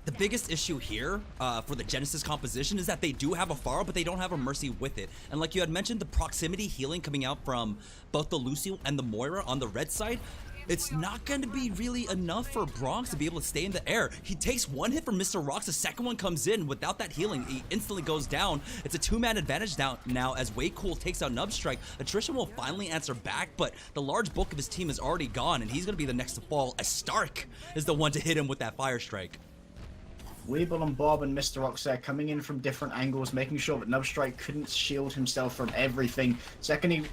The biggest issue here for the Genesys composition is that they do have a Pharah, but they don't have a Mercy with it. And like you had mentioned, the proximity healing coming out from both the Lucy and the Moira on the red side, it's not going to be really enough for Bronx to be able to stay in the air. He takes one hit from Mr. Rocks, the second one comes in. Without that healing, he instantly goes down. It's a 2-man advantage now as Way Cool takes out Nub Strike. Attrition will finally answer back, but the large bulk of his team is already gone, and he's going to be the next to fall, as Stark is the one to hit him with that Fire Strike. Weeble and Bob and Mr. Rocks there coming in from different angles, making sure that Nub Strike couldn't shield himself from everything. Second, he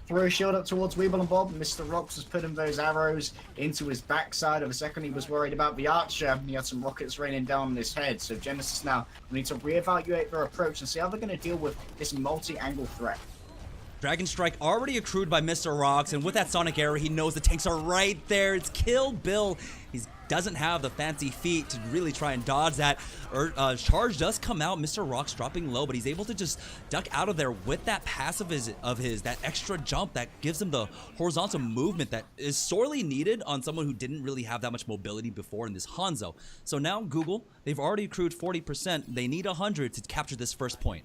threw a shield up towards Weeble and Bob. Mr. Rocks was putting those arrows into his backside. Of a second, he was worried about the Archer. He had some rockets raining down on his head. So Genesys now need to reevaluate their approach and see how they're going to deal with this multi-angle threat. Dragon Strike already accrued by Mr. Rocks, and with that Sonic Arrow, he knows the tanks are right there. It's Kill Bill. He doesn't have the fancy feet to really try and dodge that. Charge does come out, Mr. Rocks dropping low, but he's able to just duck out of there with that pass of his, that extra jump that gives him the horizontal movement that is sorely needed on someone who didn't really have that much mobility before in this Hanzo. So now Google, they've already accrued 40%. They need 100 to capture this first point.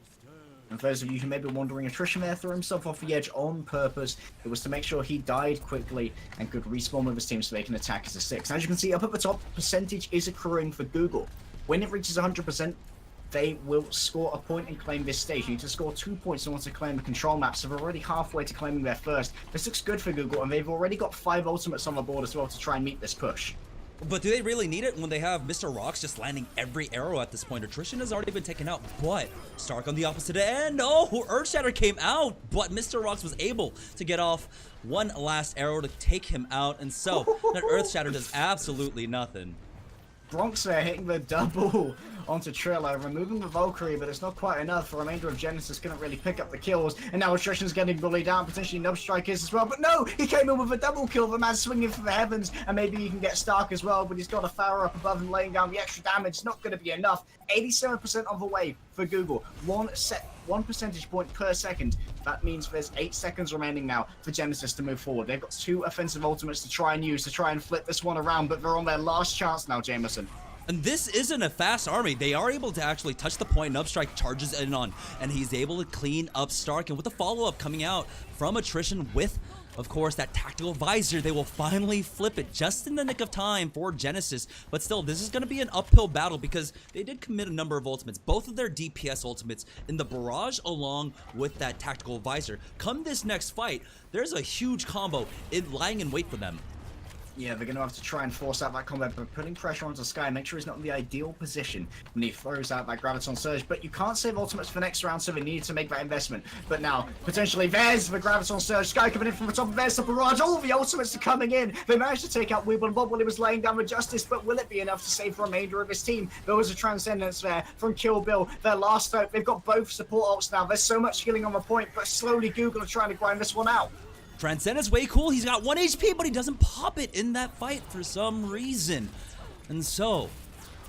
And for those of you who may be wondering, Attrition there threw himself off the edge on purpose. It was to make sure he died quickly and could respawn with his team so they can attack as a 6. As you can see up at the top, percentage is accruing for Google. When it reaches 100%, they will score a point and claim this stage. You need to score 2 points in order to claim the control map, so they're already halfway to claiming their first. This looks good for Google, and they've already got 5 ultimates on the board as well to try and meet this push. But do they really need it when they have Mr. Rocks just landing every arrow at this point? Attrition has already been taken out, but Stark on the opposite end. Oh, Earthshatter came out, but Mr. Rocks was able to get off one last arrow to take him out, and so that Earthshatter does absolutely nothing. Bronx there hitting the double onto Trillo, removing the Valkyrie, but it's not quite enough. The remainder of Genesys couldn't really pick up the kills, and now Attrition's getting bullied down, potentially Nubstrike is as well, but no! He came in with a double kill, the man swinging for the heavens, and maybe he can get Stark as well, but he's got a Farah up above and laying down the extra damage. Not going to be enough. 87% of the way for Google. One percentage point per second. That means there's 8 seconds remaining now for Genesys to move forward. They've got 2 offensive ultimates to try and use to try and flip this one around, but they're on their last chance now, Jameson. And this isn't a fast army. They are able to actually touch the point. Nubstrike charges in on, and he's able to clean up Stark. And with the follow-up coming out from Attrition with, of course, that tactical visor, they will finally flip it just in the nick of time for Genesys. But still, this is going to be an uphill battle because they did commit a number of ultimates, both of their DPS ultimates in the barrage along with that tactical visor. Come this next fight, there's a huge combo lying in wait for them. Yeah, they're going to have to try and force out that combat, but putting pressure onto Sky, make sure he's not in the ideal position when he throws out that Graviton Surge. But you can't save ultimates for next round, so they need to make that investment. But now, potentially, there's the Graviton Surge. Sky coming in from the top, there's the barrage. All the ultimates are coming in. They managed to take out Weeble and Bob while he was laying down with Justice, but will it be enough to save the remainder of his team? There was a Transcendence there from Kill Bill, their last hope. They've got both support ults now. There's so much healing on the point, but slowly Google are trying to grind this one out. Transcendence way cool. He's got 1 HP, but he doesn't pop it in that fight for some reason. And so,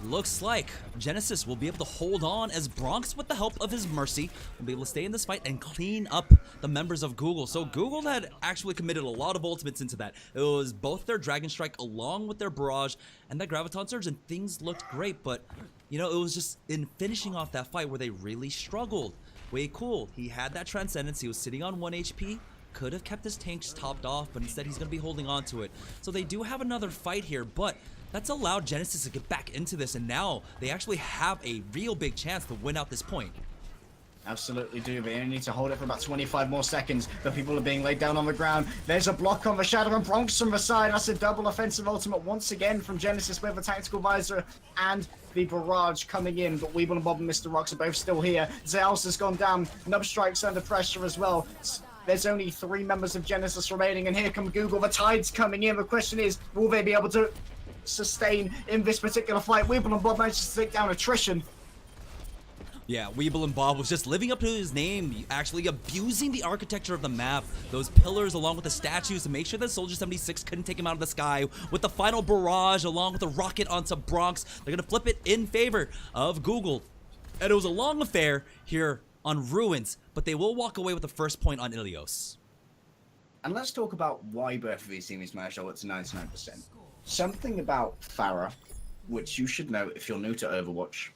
looks like Genesys will be able to hold on as Bronx, with the help of his Mercy, will be able to stay in this fight and clean up the members of Google. So Google had actually committed a lot of ultimates into that. It was both their Dragon Strike along with their Barrage and that Graviton Surge, and things looked great, but you know, it was just in finishing off that fight where they really struggled. Way cool. He had that Transcendence. He was sitting on 1 HP. Could have kept his tanks topped off, but instead he's going to be holding on to it. So they do have another fight here, but that's allowed Genesys to get back into this, and now they actually have a real big chance to win out this point. Absolutely do. They only need to hold it for about 25 more seconds. The people are being laid down on the ground. There's a block on the Shadow and Bronx from the side. That's a double offensive ultimate once again from Genesys with a tactical visor and the barrage coming in. But Weeble and Bob and Mr. Rocks are both still here. Zeus has gone down. Nubstrike's under pressure as well. There's only 3 members of Genesys remaining, and here come Google. The tide's coming in. The question is, will they be able to sustain in this particular fight? Weeble and Bob managed to take down Attrition. Yeah, Weeble and Bob was just living up to his name, actually abusing the architecture of the map. Those pillars along with the statues to make sure that Soldier 76 couldn't take him out of the sky. With the final barrage along with the rocket onto Bronx, they're going to flip it in favor of Google. And it was a long affair here on Ruins, but they will walk away with the first point on Ilios. And let's talk about why both of these teams managed to hold it to 99%. Something about Farah, which you should know if you're new to Overwatch.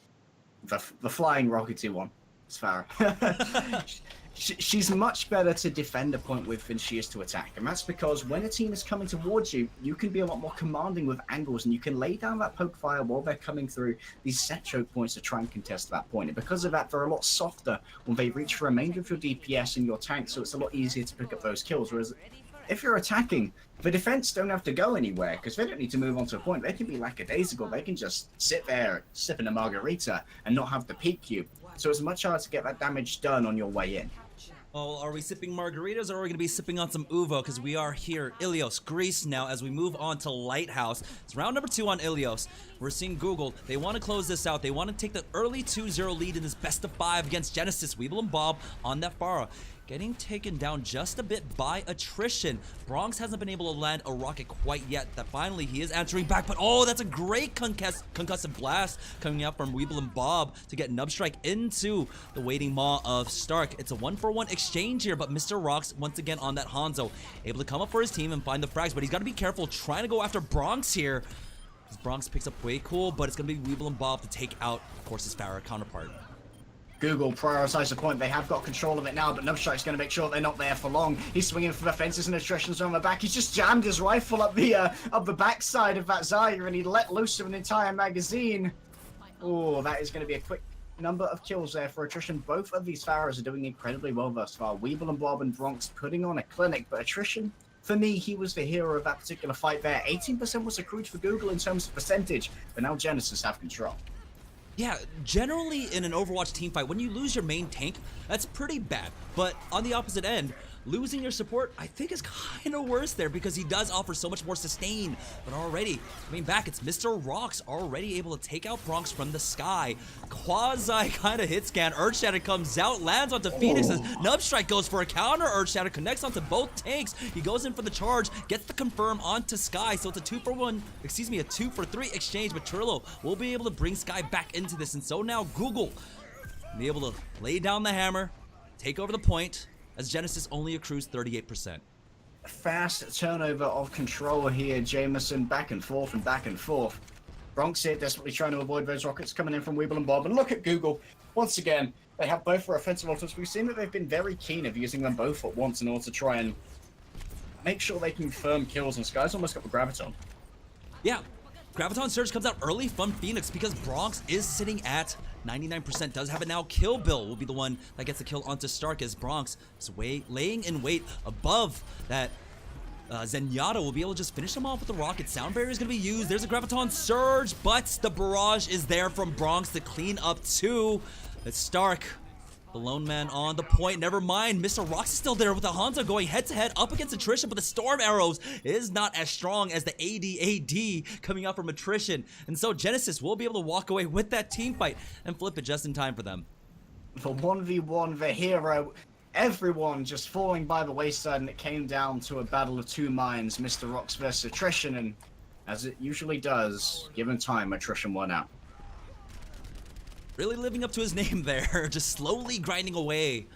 The flying rockety one. It's Farah. She's much better to defend a point with than she is to attack. And that's because when a team is coming towards you, you can be a lot more commanding with angles, and you can lay down that poke fire while they're coming through these set choke points to try and contest that point. And because of that, they're a lot softer when they reach the remainder of your DPS and your tank, so it's a lot easier to pick up those kills. Whereas if you're attacking, the defense don't have to go anywhere because they don't need to move on to a point. They can be lackadaisical. They can just sit there sipping a margarita and not have to peek you. So it's much harder to get that damage done on your way in. Oh, are we sipping margaritas or are we going to be sipping on some Uvo? Because we are here, Ilios, Greece now, as we move on to Lighthouse. It's round number 2 on Ilios. We're seeing Google. They want to close this out. They want to take the early 2-0 lead in this best of 5 against Genesys. Weeble and Bob on that Farah. Getting taken down just a bit by Attrition. Bronx hasn't been able to land a rocket quite yet. That finally he is answering back, but oh, that's a great concussive blast coming out from Weeble and Bob to get Nubstrike into the waiting maw of Stark. It's a 1-for-1 exchange here, but Mr. Rocks once again on that Hanzo, able to come up for his team and find the frags, but he's got to be careful trying to go after Bronx here. Bronx picks up way cool, but it's going to be Weeble and Bob to take out, of course, his Farah counterpart. Google prioritize the point. They have got control of it now, but Nubstrike's going to make sure they're not there for long. He's swinging for the fences and Attrition's on the back. He's just jammed his rifle up the backside of that Zarya, and he let loose of an entire magazine. Oh, that is going to be a quick number of kills there for Attrition. Both of these Farahs are doing incredibly well thus far. Weeble and Bob and Bronx putting on a clinic, but Attrition For me, he was the hero of that particular fight there. 18% was accrued for Google in terms of percentage, but now Genesys have control. Yeah, generally in an Overwatch team fight, when you lose your main tank, that's pretty bad. But on the opposite end, losing your support, I think is kind of worse there because he does offer so much more sustain. But already, coming back, it's Mr. Rocks already able to take out Bronx from the sky. Quasi kind of hit scan. Earthshatter comes out, lands onto Phoenix's. Nubstrike goes for a counter. Earthshatter connects onto both tanks. He goes in for the charge, gets the confirm onto Sky. So it's a 2-for-1, excuse me, a 2-for-3 exchange. But Trillo will be able to bring Sky back into this. And so now Google will be able to lay down the hammer, take over the point, as Genesys only accrues 38%. Fast turnover of control here. Jameson back and forth and back and forth. Bronx here desperately trying to avoid those rockets coming in from Weeble and Bob. And look at Google. Once again, they have both for offensive ultimates. We've seen that they've been very keen of using them both at once in order to try and make sure they can firm kills. And Sky's almost got the Graviton. Yeah, Graviton Surge comes out early from Phoenix because Bronx is sitting at 99%. Does have it now. Kill Bill will be the one that gets the kill onto Stark as Bronx is laying in wait above that. Zenyatta will be able to just finish him off with the rocket. Sound barrier is going to be used. There's a Graviton Surge, but the barrage is there from Bronx to clean up too. It's Stark, the lone man on the point. Never mind, Mr. Rocks is still there with the Hanzo going head-to-head up against Attrition, but the Storm Arrows is not as strong as the AD coming out from Attrition. And so Genesys will be able to walk away with that team fight and flip it just in time for them. For 1v1, the hero, everyone just falling by the wayside, and it came down to a battle of two minds, Mr. Rocks versus Attrition, and as it usually does, given time, Attrition won out. Really living up to his name there, just slowly grinding away,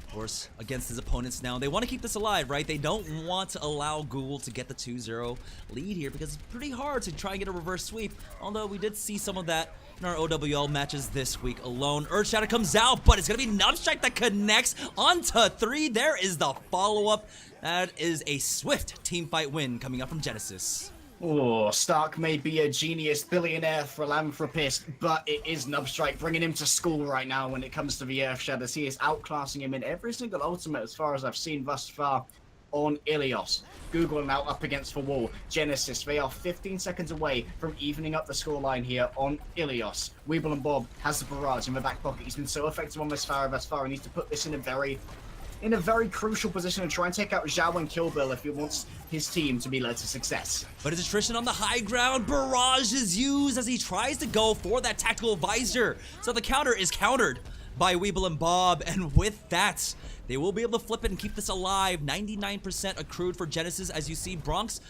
of course, against his opponents now. They want to keep this alive, right? They don't want to allow Google to get the 2-0 lead here because it's pretty hard to try and get a reverse sweep, although we did see some of that in our OWL matches this week alone. Earthshatter comes out, but it's going to be Nubstrike that connects onto 3. There is the follow-up. That is a swift team fight win coming up from Genesys. Oh, Stark may be a genius, billionaire, philanthropist, but it is Nubstrike bringing him to school right now when it comes to the Earthshatters. He is outclassing him in every single ultimate as far as I've seen thus far on Ilios. Google now up against the wall. Genesys, they are 15 seconds away from evening up the scoreline here on Ilios. Weeble and Bob has the barrage in the back pocket. He's been so effective on this far. He needs to put this in a very crucial position and try and take out Zhao and Kill Bill if he wants his team to be led to success. But it's Attrition on the high ground. Barrage is used as he tries to go for that tactical visor. So the counter is countered by Weeble and Bob, and with that, they will be able to flip it and keep this alive. 99% accrued for Genesys, as you see. Bronx,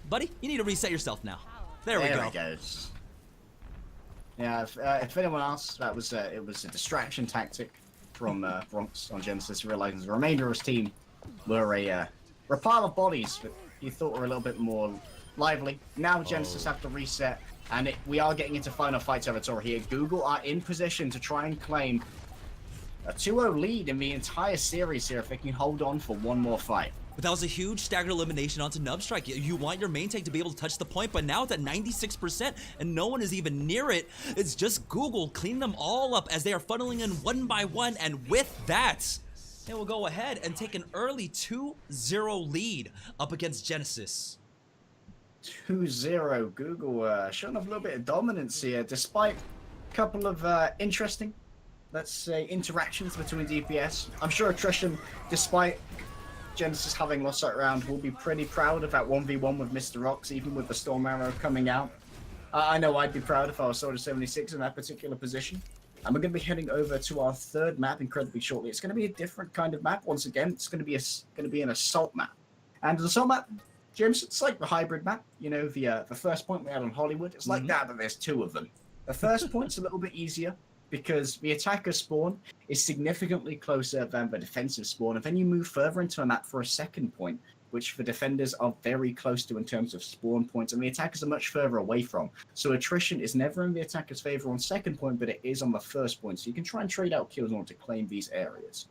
buddy, you need to reset yourself now. There we go. Yeah, if anyone else, it was a distraction tactic from Bronx on Genesys, realizing the remainder of his team were a pile of bodies that he thought were a little bit more lively. Now Genesys have to reset, and we are getting into final fight territory here. Google are in position to try and claim a 2-0 lead in the entire series here if they can hold on for one more fight. But that was a huge staggered elimination onto Nubstrike. You want your main tank to be able to touch the point, but now it's at 96% and no one is even near it. It's just Google cleaning them all up as they are funneling in one by one, and with that, they will go ahead and take an early 2-0 lead up against Genesys. 2-0. Google showing off a little bit of dominance here, despite a couple of interesting, let's say, interactions between DPS. I'm sure Attrition, despite Genesys having lost that round, will be pretty proud of that 1v1 with Mr. Rocks, even with the Storm Arrow coming out. I know I'd be proud if I was Soldier 76 in that particular position. And we're going to be heading over to our third map incredibly shortly. It's going to be a different kind of map. Once again, it's going to be an assault map. And the assault map, James, it's like the hybrid map. You know, the first point we had on Hollywood. It's like that, but there's two of them. The first point's a little bit easier because the attacker spawn is significantly closer than the defensive spawn. And then you move further into a map for a second point, which the defenders are very close to in terms of spawn points, and the attackers are much further away from. So attrition is never in the attacker's favor on second point, but it is on the first point. So you can try and trade out kills in order to claim these areas.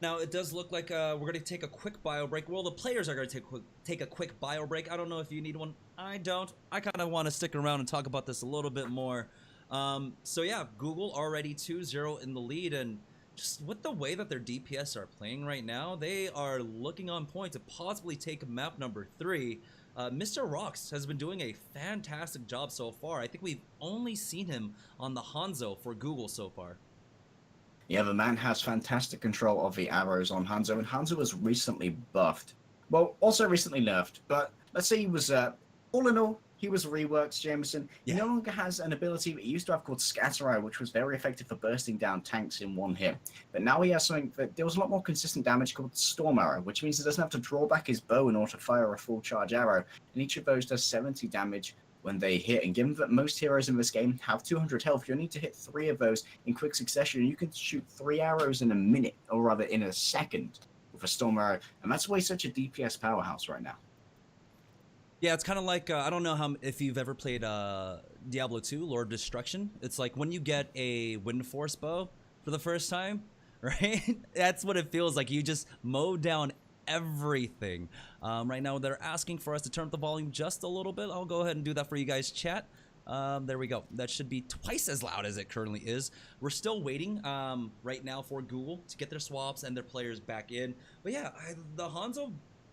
Now, it does look like we're going to take a quick bio break. Well, the players are going to take a quick bio break. I don't know if you need one. I don't. I kind of want to stick around and talk about this a little bit more. So yeah, Google already 2-0 in the lead, and just with the way that their DPS are playing right now, they are looking on point to possibly take map number 3. Mr. Rocks has been doing a fantastic job so far. I think we've only seen him on the Hanzo for Google so far. Yeah, the man has fantastic control of the arrows on Hanzo, and Hanzo was recently buffed. Well, also recently nerfed, but let's say he was, all in all, he was reworked, Jameson. Yeah. He no longer has an ability that he used to have called Scatter Arrow, which was very effective for bursting down tanks in one hit. But now he has something that deals a lot more consistent damage called Storm Arrow, which means he doesn't have to draw back his bow in order to fire a full charge arrow. And each of those does 70 damage when they hit. And given that most heroes in this game have 200 health, you'll need to hit 3 of those in quick succession. You can shoot 3 arrows in a minute, or rather in a second, with a Storm Arrow. And that's why he's such a DPS powerhouse right now. Yeah, it's kind of like, I don't know if you've ever played Diablo 2, Lord of Destruction. It's like when you get a Wind Force bow for the first time, right? That's what it feels like. You just mow down everything. Right now, they're asking for us to turn up the volume just a little bit. I'll go ahead and do that for you guys, chat. There we go. That should be twice as loud as it currently is. We're still waiting right now for Google to get their swaps and their players back in. But yeah, the Hanzo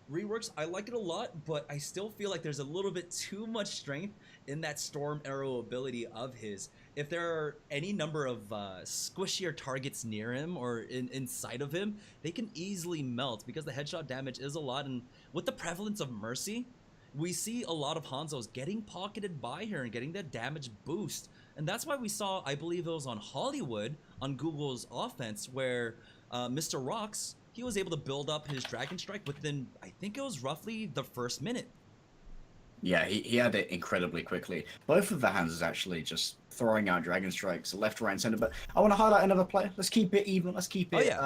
reworks, I like it a lot, but I still feel like there's a little bit too much strength in that Storm Arrow ability of his. If there are any number of squishier targets near him or inside of him, they can easily melt because the headshot damage is a lot. And with the prevalence of Mercy, we see a lot of Hanzos getting pocketed by her and getting that damage boost. And that's why we saw, I believe it was on Hollywood, on Google's offense, where Mr. Rocks, he was able to build up his Dragon Strike within, I think it was roughly the first minute. Yeah, he had it incredibly quickly. Both of the hands is actually just throwing out Dragon Strikes left, right, and center. But I want to highlight another player. Let's keep it even. Let's keep it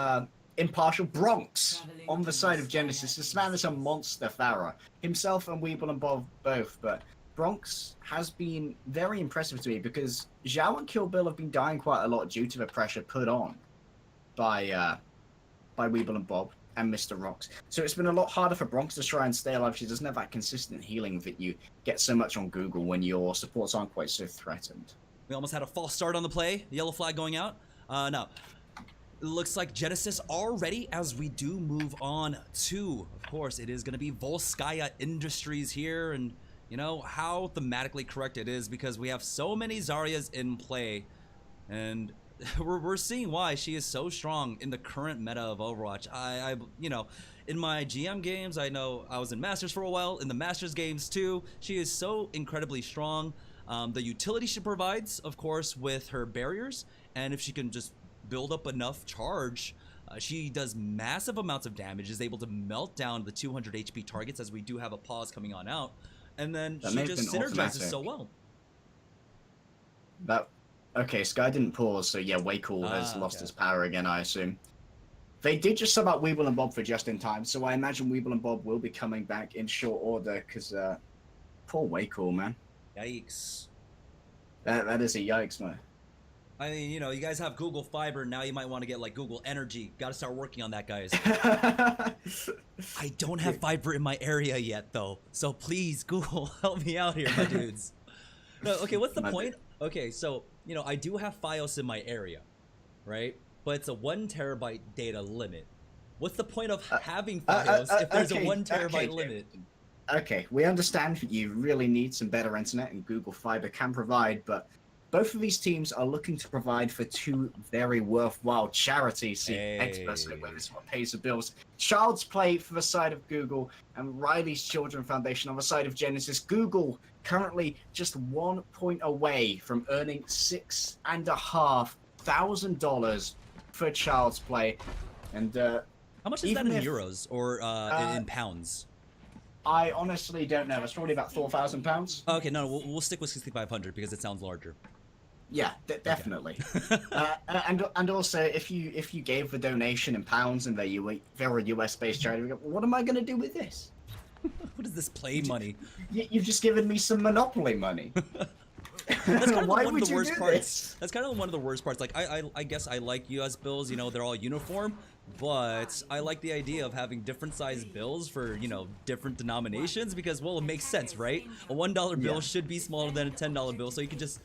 impartial. Bronx on the side of Genesys. This man is a monster Farah. Himself and Weeble and Bob both. But Bronx has been very impressive to me because Zhao and Kill Bill have been dying quite a lot due to the pressure put on by Weeble and Bob and Mr. Rocks. So it's been a lot harder for Bronx to try and stay alive. She doesn't have that consistent healing that you get so much on Google when your supports aren't quite so threatened. We almost had a false start on the play. The yellow flag going out. No. It looks like Genesys are ready as we do move on to, of course, it is going to be Volskaya Industries here. And you know how thematically correct it is because we have so many Zaryas in play. And we're seeing why she is so strong in the current meta of Overwatch. I you know, in my GM games, I know I was in Masters for a while. In the Masters games too, she is so incredibly strong. The utility she provides, of course, with her barriers, and if she can just build up enough charge, she does massive amounts of damage, is able to melt down the 200 HP targets as we do have a pause coming on out, and then she just synergizes so well. Okay, Sky didn't pause, so yeah, Waycool has lost his power again, I assume. They did just sub out Weeble and Bob for just in time, so I imagine Weeble and Bob will be coming back in short order, because poor Waycool, man. Yikes. That is a yikes, man. I mean, you know, you guys have Google Fiber, now you might want to get like Google Energy. Gotta start working on that, guys. I don't have fiber in my area yet, though, so please, Google, help me out here, my dudes. No, okay, what's the point? Okay, so, you know, I do have Fios in my area, right? But it's a 1 terabyte data limit. What's the point of having Fios if there's a 1 terabyte limit? Okay, we understand that you really need some better internet and Google Fiber can provide, but both of these teams are looking to provide for 2 very worthwhile charities. See, experts know where this is what pays the bills. Child's Play for the side of Google and Riley's Children Foundation on the side of Genesys. Google currently just 1 point away from earning $6,500 for Child's Play. And how much is that in euros or in pounds? I honestly don't know. It's probably about £4,000. Okay, no, we'll stick with 6,500 because it sounds larger. Yeah, definitely. Okay. And also, if you gave the donation in pounds and they're a US-based charity, what am I going to do with this? What is this play money? You've just given me some Monopoly money. That's kind of Why one would of the you worst do parts. this? That's kind of one of the worst parts. Like I guess I like US bills, you know, they're all uniform, but I like the idea of having different size bills for, you know, different denominations because, well, it makes sense, right? A $1 bill should be smaller than a $10 bill, so you can just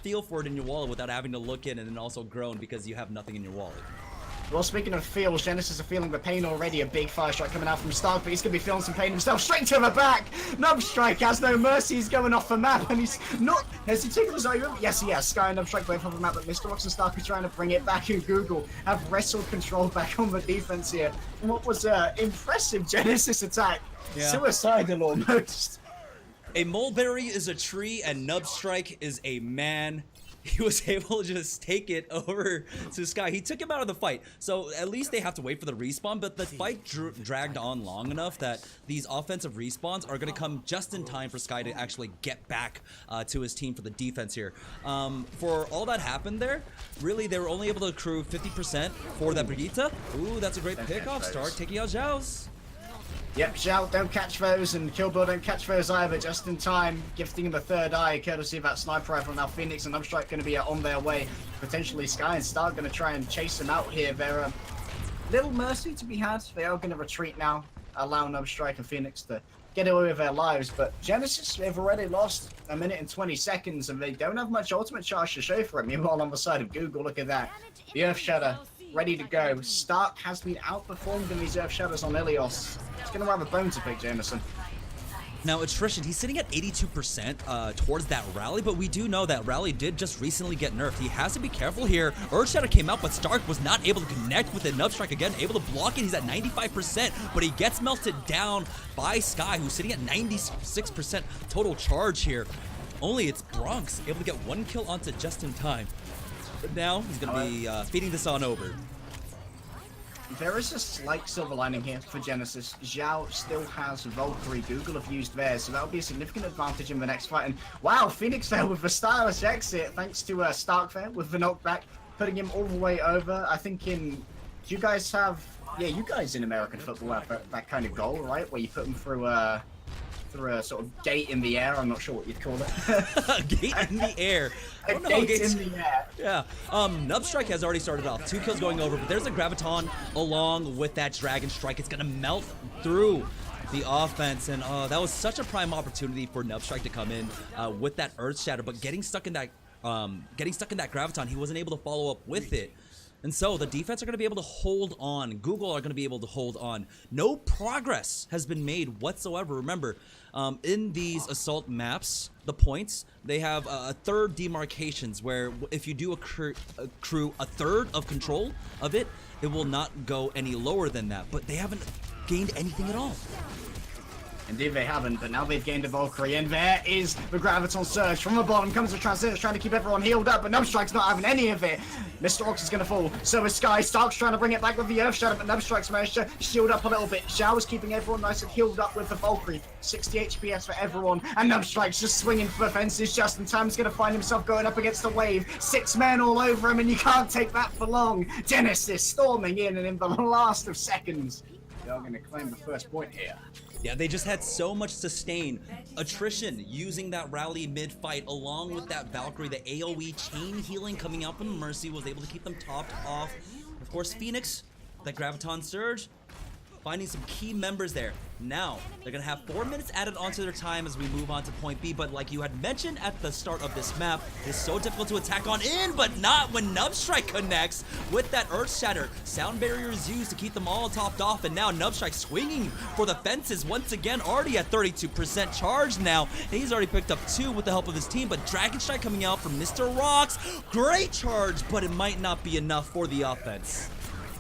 feel for it in your wallet without having to look in and then also groan because you have nothing in your wallet. Well, speaking of feels, Genesys are feeling the pain already. A big fire strike coming out from Stark, but he's going to be feeling some pain himself. Straight to the back. Nubstrike has no mercy. He's going off the map, and he's not. Has he taken his over? Yes, he has. Sky and Nubstrike both off the map, but Mr. Rox and Stark are trying to bring it back, and Google have wrestled control back on the defense here. And what was an impressive Genesys attack. Yeah. Suicidal almost. A mulberry is a tree, and Nubstrike is a man. He was able to just take it over to Sky. He took him out of the fight. So at least they have to wait for the respawn, but the fight dragged on long enough that these offensive respawns are going to come just in time for Sky to actually get back to his team for the defense here. For all that happened there, really they were only able to accrue 50% for that Brigitte. Ooh, that's a great pickoff. Stark taking out Zhao's. Yep, Zhao don't catch those, and Killbill don't catch those either, just in time, gifting him a third eye, courtesy of that sniper rifle. Now Phoenix and Nubstrike going to be on their way. Potentially Sky and Stark going to try and chase him out here. There are little mercy to be had. They are going to retreat now, allow Nubstrike and Phoenix to get away with their lives. But Genesys, they've already lost a minute and 20 seconds, and they don't have much ultimate charge to show for it. Meanwhile, on the side of Google, look at that. The Earth Shatter ready to go. Stark has been outperformed in these Earth Shadows on Ilios. It's going to have a bone to pick, Jameson. Now, attrition, he's sitting at 82% towards that rally, but we do know that rally did just recently get nerfed. He has to be careful here. Earthshatter came out, but Stark was not able to connect with it. Nubstrike again, able to block it. He's at 95%, but he gets melted down by Sky, who's sitting at 96% total charge here. Only it's Bronx able to get one kill onto just in time. But now he's going to be feeding this on over. There is a slight silver lining here for Genesys. Zhao still has Valkyrie. Google have used theirs, so that'll be a significant advantage in the next fight. And wow, Phoenix there with the stylish exit, thanks to Stark there with the knockback, putting him all the way over. I think do you guys have, yeah, you guys in American football have that kind of goal, right? Where you put them through a sort of gate in the air. I'm not sure what you'd call it. Gate in the air. A gate in the air. Yeah. Nubstrike has already started off. 2 kills going over, but there's a Graviton along with that Dragon Strike. It's going to melt through the offense, and that was such a prime opportunity for Nubstrike to come in with that Earth Shatter, but getting stuck in that Graviton, he wasn't able to follow up with it. And so the defense are going to be able to hold on. Google are going to be able to hold on. No progress has been made whatsoever. Remember, in these assault maps, the points, they have a third demarcations where if you do accrue a third of control of it, it will not go any lower than that. But they haven't gained anything at all. Indeed they haven't, but now they've gained a Valkyrie, and there is the Graviton Surge. From the bottom comes the Transcendence, trying to keep everyone healed up, but Nubstrike's not having any of it. Mr. Ox is going to fall, so is Sky. Stark's trying to bring it back with the Earth Shadow, but Nubstrike's managed to shield up a little bit. Zhao is keeping everyone nice and healed up with the Valkyrie. 60 HPS for everyone, and Nubstrike's just swinging for the fences just in time. He's going to find himself going up against the wave. 6 men all over him, and you can't take that for long. Genesys storming in, and in the last of seconds, they are going to claim the first point here. Yeah, they just had so much sustain. Attrition using that rally mid-fight along with that Valkyrie, the AoE chain healing coming out from Mercy was able to keep them topped off. Of course, Phoenix, that Graviton Surge, finding some key members there. Now, they're going to have 4 minutes added onto their time as we move on to point B, but like you had mentioned at the start of this map, it's so difficult to attack on in, but not when Nubstrike connects with that Earth Shatter. Sound barrier is used to keep them all topped off, and now Nubstrike swinging for the fences once again, already at 32% charge now. And he's already picked up 2 with the help of his team, but Dragon Strike coming out from Mr. Rocks. Great charge, but it might not be enough for the offense.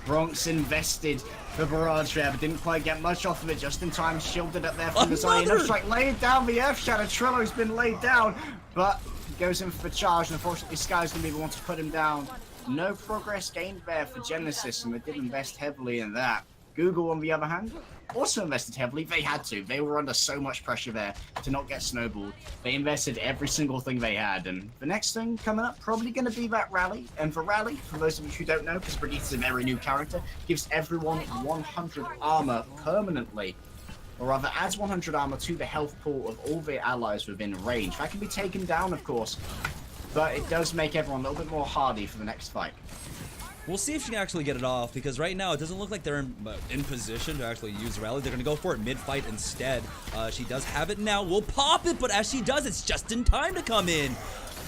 Bronx invested the barrage there, but didn't quite get much off of it. Just in time, shielded up there from the Zion. Nubstrike laid down the Earth Shadow. Trillo's been laid down, but he goes in for the charge. And unfortunately, Sky's going to be the one to put him down. No progress gained there for Genesys, and they did invest heavily in that. Google, on the other hand, also invested heavily. They had to. They were under so much pressure there to not get snowballed. They invested every single thing they had. And the next thing coming up, probably going to be that rally. And for rally, for those of you who don't know, because Brigitte is a very new character, gives everyone 100 armor permanently. Or rather, adds 100 armor to the health pool of all their allies within range. That can be taken down, of course. But it does make everyone a little bit more hardy for the next fight. We'll see if she can actually get it off, because right now it doesn't look like they're in position to actually use rally. They're going to go for it mid-fight instead. She does have it now. We'll pop it, but as she does, it's just in time to come in.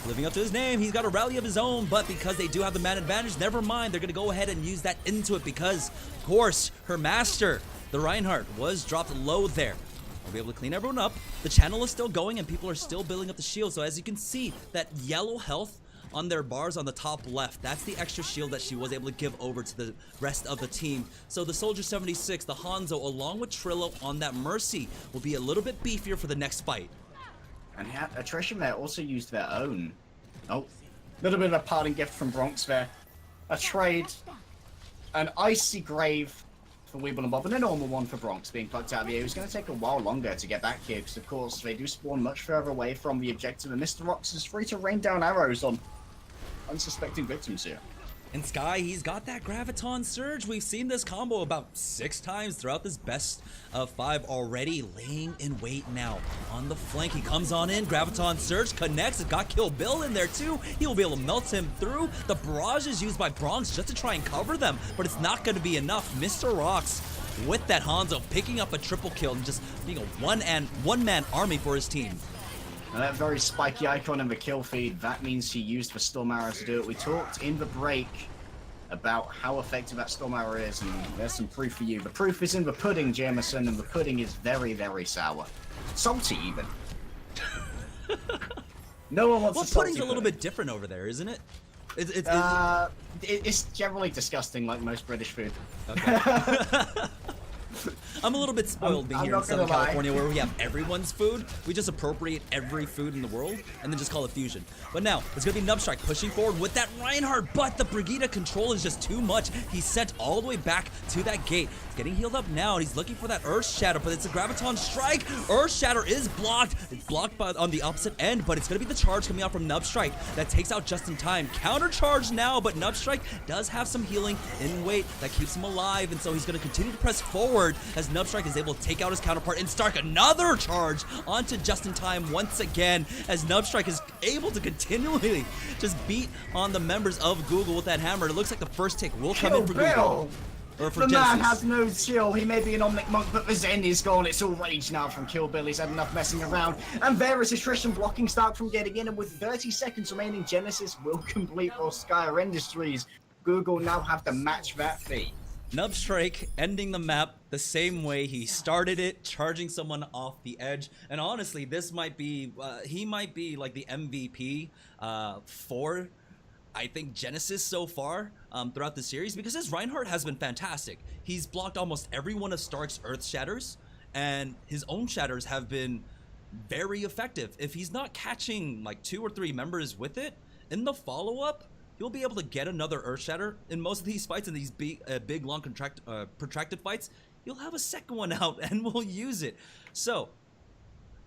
living up to his name. He's got a rally of his own, but because they do have the man advantage, never mind. They're going to go ahead and use that into it because, of course, her master, the Reinhardt, was dropped low there. We'll be able to clean everyone up. The channel is still going and people are still building up the shield. So as you can see, that yellow health on their bars on the top left, that's the extra shield that she was able to give over to the rest of the team. So the Soldier 76, the Hanzo, along with Trillo on that Mercy, will be a little bit beefier for the next fight. And Attrition there also used their own. Oh, little bit of a parting gift from Bronx there. A trade, an Icy Grave for Weeble and Bob, and a normal one for Bronx being plucked out of the air. It was going to take a while longer to get back here because, of course, they do spawn much further away from the objective, and Mr. Rox is free to rain down arrows on unsuspecting victims here. And Sky, he's got that Graviton Surge. We've seen this combo about 6 times throughout this best of 5 already, laying in wait now on the flank. He comes on in, Graviton Surge connects. It got Kill Bill in there too. He will be able to melt him through. The barrage is used by Bronx just to try and cover them, but it's not going to be enough. Mr. Rox with that Hanzo picking up a triple kill and just being a one-man army for his team. And that very spiky icon in the kill feed, that means he used the Storm Arrow to do it. We talked in the break about how effective that Storm Arrow is, and there's some proof for you. The proof is in the pudding, Jameson, and the pudding is very, very sour. Salty, even. No one wants well, a salty pudding's a little bit different over there, isn't it? It's generally disgusting, like most British food. Okay. I'm a little bit spoiled being here in Southern California where we have everyone's food. We just appropriate every food in the world and then just call it fusion. But now, it's going to be Nubstrike pushing forward with that Reinhardt, but the Brigitte control is just too much. He's sent all the way back to that gate. He's getting healed up now, and he's looking for that Earth Shatter, but it's a Graviton Strike. Earth Shatter is blocked. It's blocked on the opposite end, but it's going to be the charge coming out from Nubstrike that takes out just in time. Counter charge now, but Nubstrike does have some healing in wait that keeps him alive, and so he's going to continue to press forward as Nubstrike is able to take out his counterpart and start another charge onto just in time once again, as Nubstrike is able to continually just beat on the members of Google with that hammer. It looks like the first take will come in for Google. Or for the Genesys. Man has no chill. He may be an Omnic Monk, but the Zen is gone. It's all rage now from Kill Bill. He's had enough messing around. And there is attrition blocking Stark from getting in. And with 30 seconds remaining, Genesys will complete for Skyer Industries. Google now have to match that fee. Nubstrike ending the map the same way he started it, charging someone off the edge. And honestly, this might be, he might be like the MVP for, I think, Genesys so far throughout the series, because his Reinhardt has been fantastic. He's blocked almost every one of Stark's Earth Shatters, and his own Shatters have been very effective. If he's not catching like 2 or 3 members with it, in the follow-up, he'll be able to get another Earth Shatter. In most of these fights, in these big, long, protracted fights, you'll have a second one out and we'll use it. So,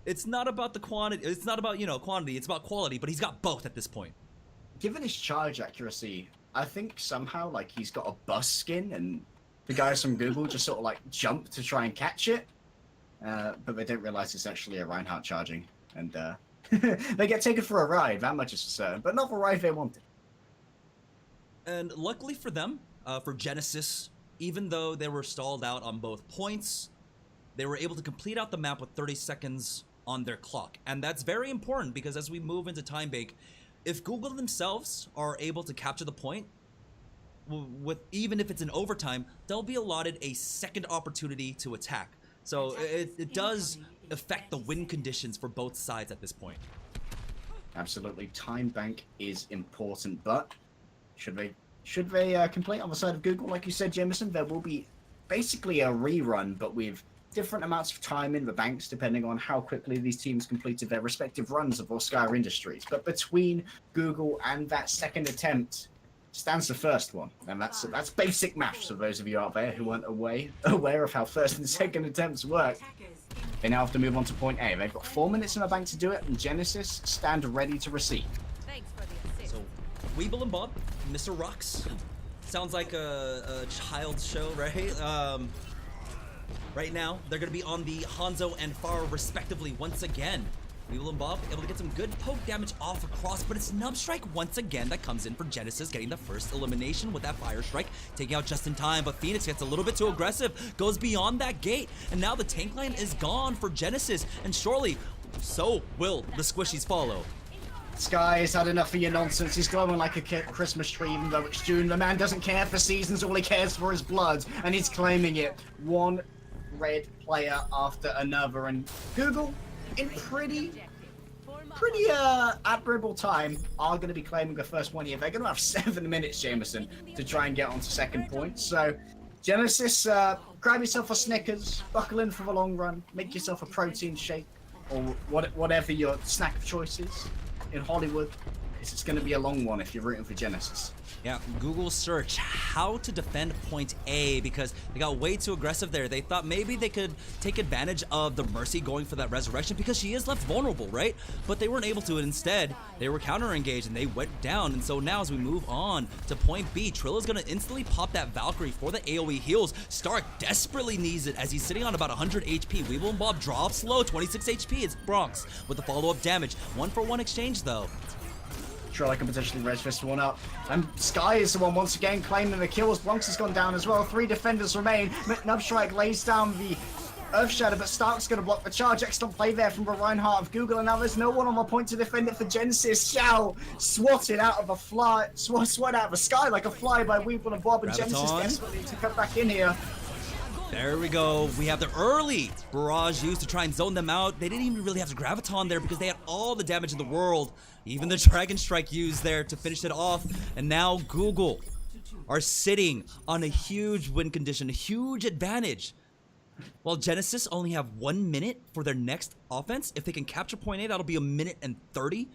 it's not about the quantity, it's not about, quantity, it's about quality, but he's got both at this point. Given his charge accuracy, I think somehow, like, he's got a bus skin, and the guys from Google just sort of, like, jump to try and catch it. But they don't realize it's actually a Reinhardt charging. And, they get taken for a ride, that much is certain, but not the ride they wanted. And luckily for them, for Genesys, even though they were stalled out on both points, they were able to complete out the map with 30 seconds on their clock. And that's very important because as we move into time bank, if Google themselves are able to capture the point, even if it's in overtime, they'll be allotted a second opportunity to attack. So it does affect the win conditions for both sides at this point. Absolutely, time bank is important, but should they complete on the side of Google, like you said, Jameson, there will be basically a rerun, but with different amounts of time in the banks, depending on how quickly these teams completed their respective runs of Skyer Industries. But between Google and that second attempt stands the first one, and that's basic maths for those of you out there who weren't aware of how first and second attempts work. They now have to move on to point A. They've got 4 minutes in the bank to do it, and Genesys stand ready to receive. So, Weeble and Bob, Mr. Rox, sounds like a child's show, right? Right now, they're going to be on the Hanzo and Pharah respectively once again. Weeble and Bob able to get some good poke damage off across, but it's Nubstrike once again that comes in for Genesys, getting the first elimination with that Fire Strike, taking out just in time, but Phoenix gets a little bit too aggressive, goes beyond that gate, and now the tank line is gone for Genesys, and surely so will the squishies follow. Sky's had enough of your nonsense. He's glowing like a Christmas tree, even though it's June. The man doesn't care for seasons. All he cares for is blood, and he's claiming it. One red player after another, and Google, in pretty admirable time, are going to be claiming the first one here. They're going to have 7 minutes, Jameson, to try and get onto second point. So, Genesis, grab yourself a Snickers, buckle in for the long run, make yourself a protein shake, or whatever your snack of choice is in Hollywood. It's going to be a long one if you're rooting for Genesis. Yeah, Google search how to defend point A because they got way too aggressive there. They thought maybe they could take advantage of the Mercy going for that resurrection because she is left vulnerable, right? But they weren't able to. Instead, they were counter-engaged and they went down. And so now as we move on to point B, Trilla's going to instantly pop that Valkyrie for the AoE heals. Stark desperately needs it as he's sitting on about 100 HP. Weeble and Bob drops low, 26 HP. It's Bronx with the follow-up damage. 1-for-1 exchange though. Trilla can potentially res fist one up. And Sky is the one once again claiming the kills. Bronx has gone down as well. 3 defenders remain. Nubstrike lays down the Earth Shadow, but Stark's going to block the charge. Excellent play there from the Reinhardt of Google, and now there's no one on the point to defend it for Genesis. Shao swatted out of a fly, swat out of the sky like a fly by Weeble and Bob, and Genesis desperately to come back in here. There we go. We have the early barrage used to try and zone them out. They didn't even really have to graviton there because they had all the damage in the world. Even the Dragon Strike used there to finish it off. And now Google are sitting on a huge win condition, a huge advantage. While Genesis only have 1 minute for their next offense. If they can capture point A, that'll be 1 minute and 30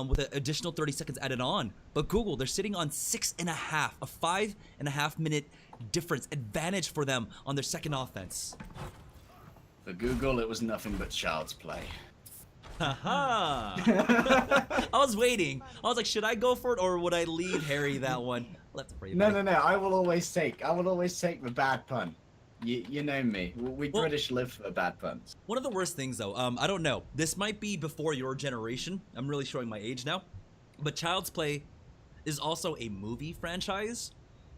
with an additional 30 seconds added on. But Google, they're sitting on 6.5, a 5.5 minute difference advantage for them on their second offense. For Google, it was nothing but child's play. Haha. I was waiting. I was like, should I go for it or would I leave Harry that one? Let's pray. No. I will always take the bad pun. You know me. We British live for bad puns. One of the worst things though, I don't know. This might be before your generation. I'm really showing my age now. But Child's Play is also a movie franchise.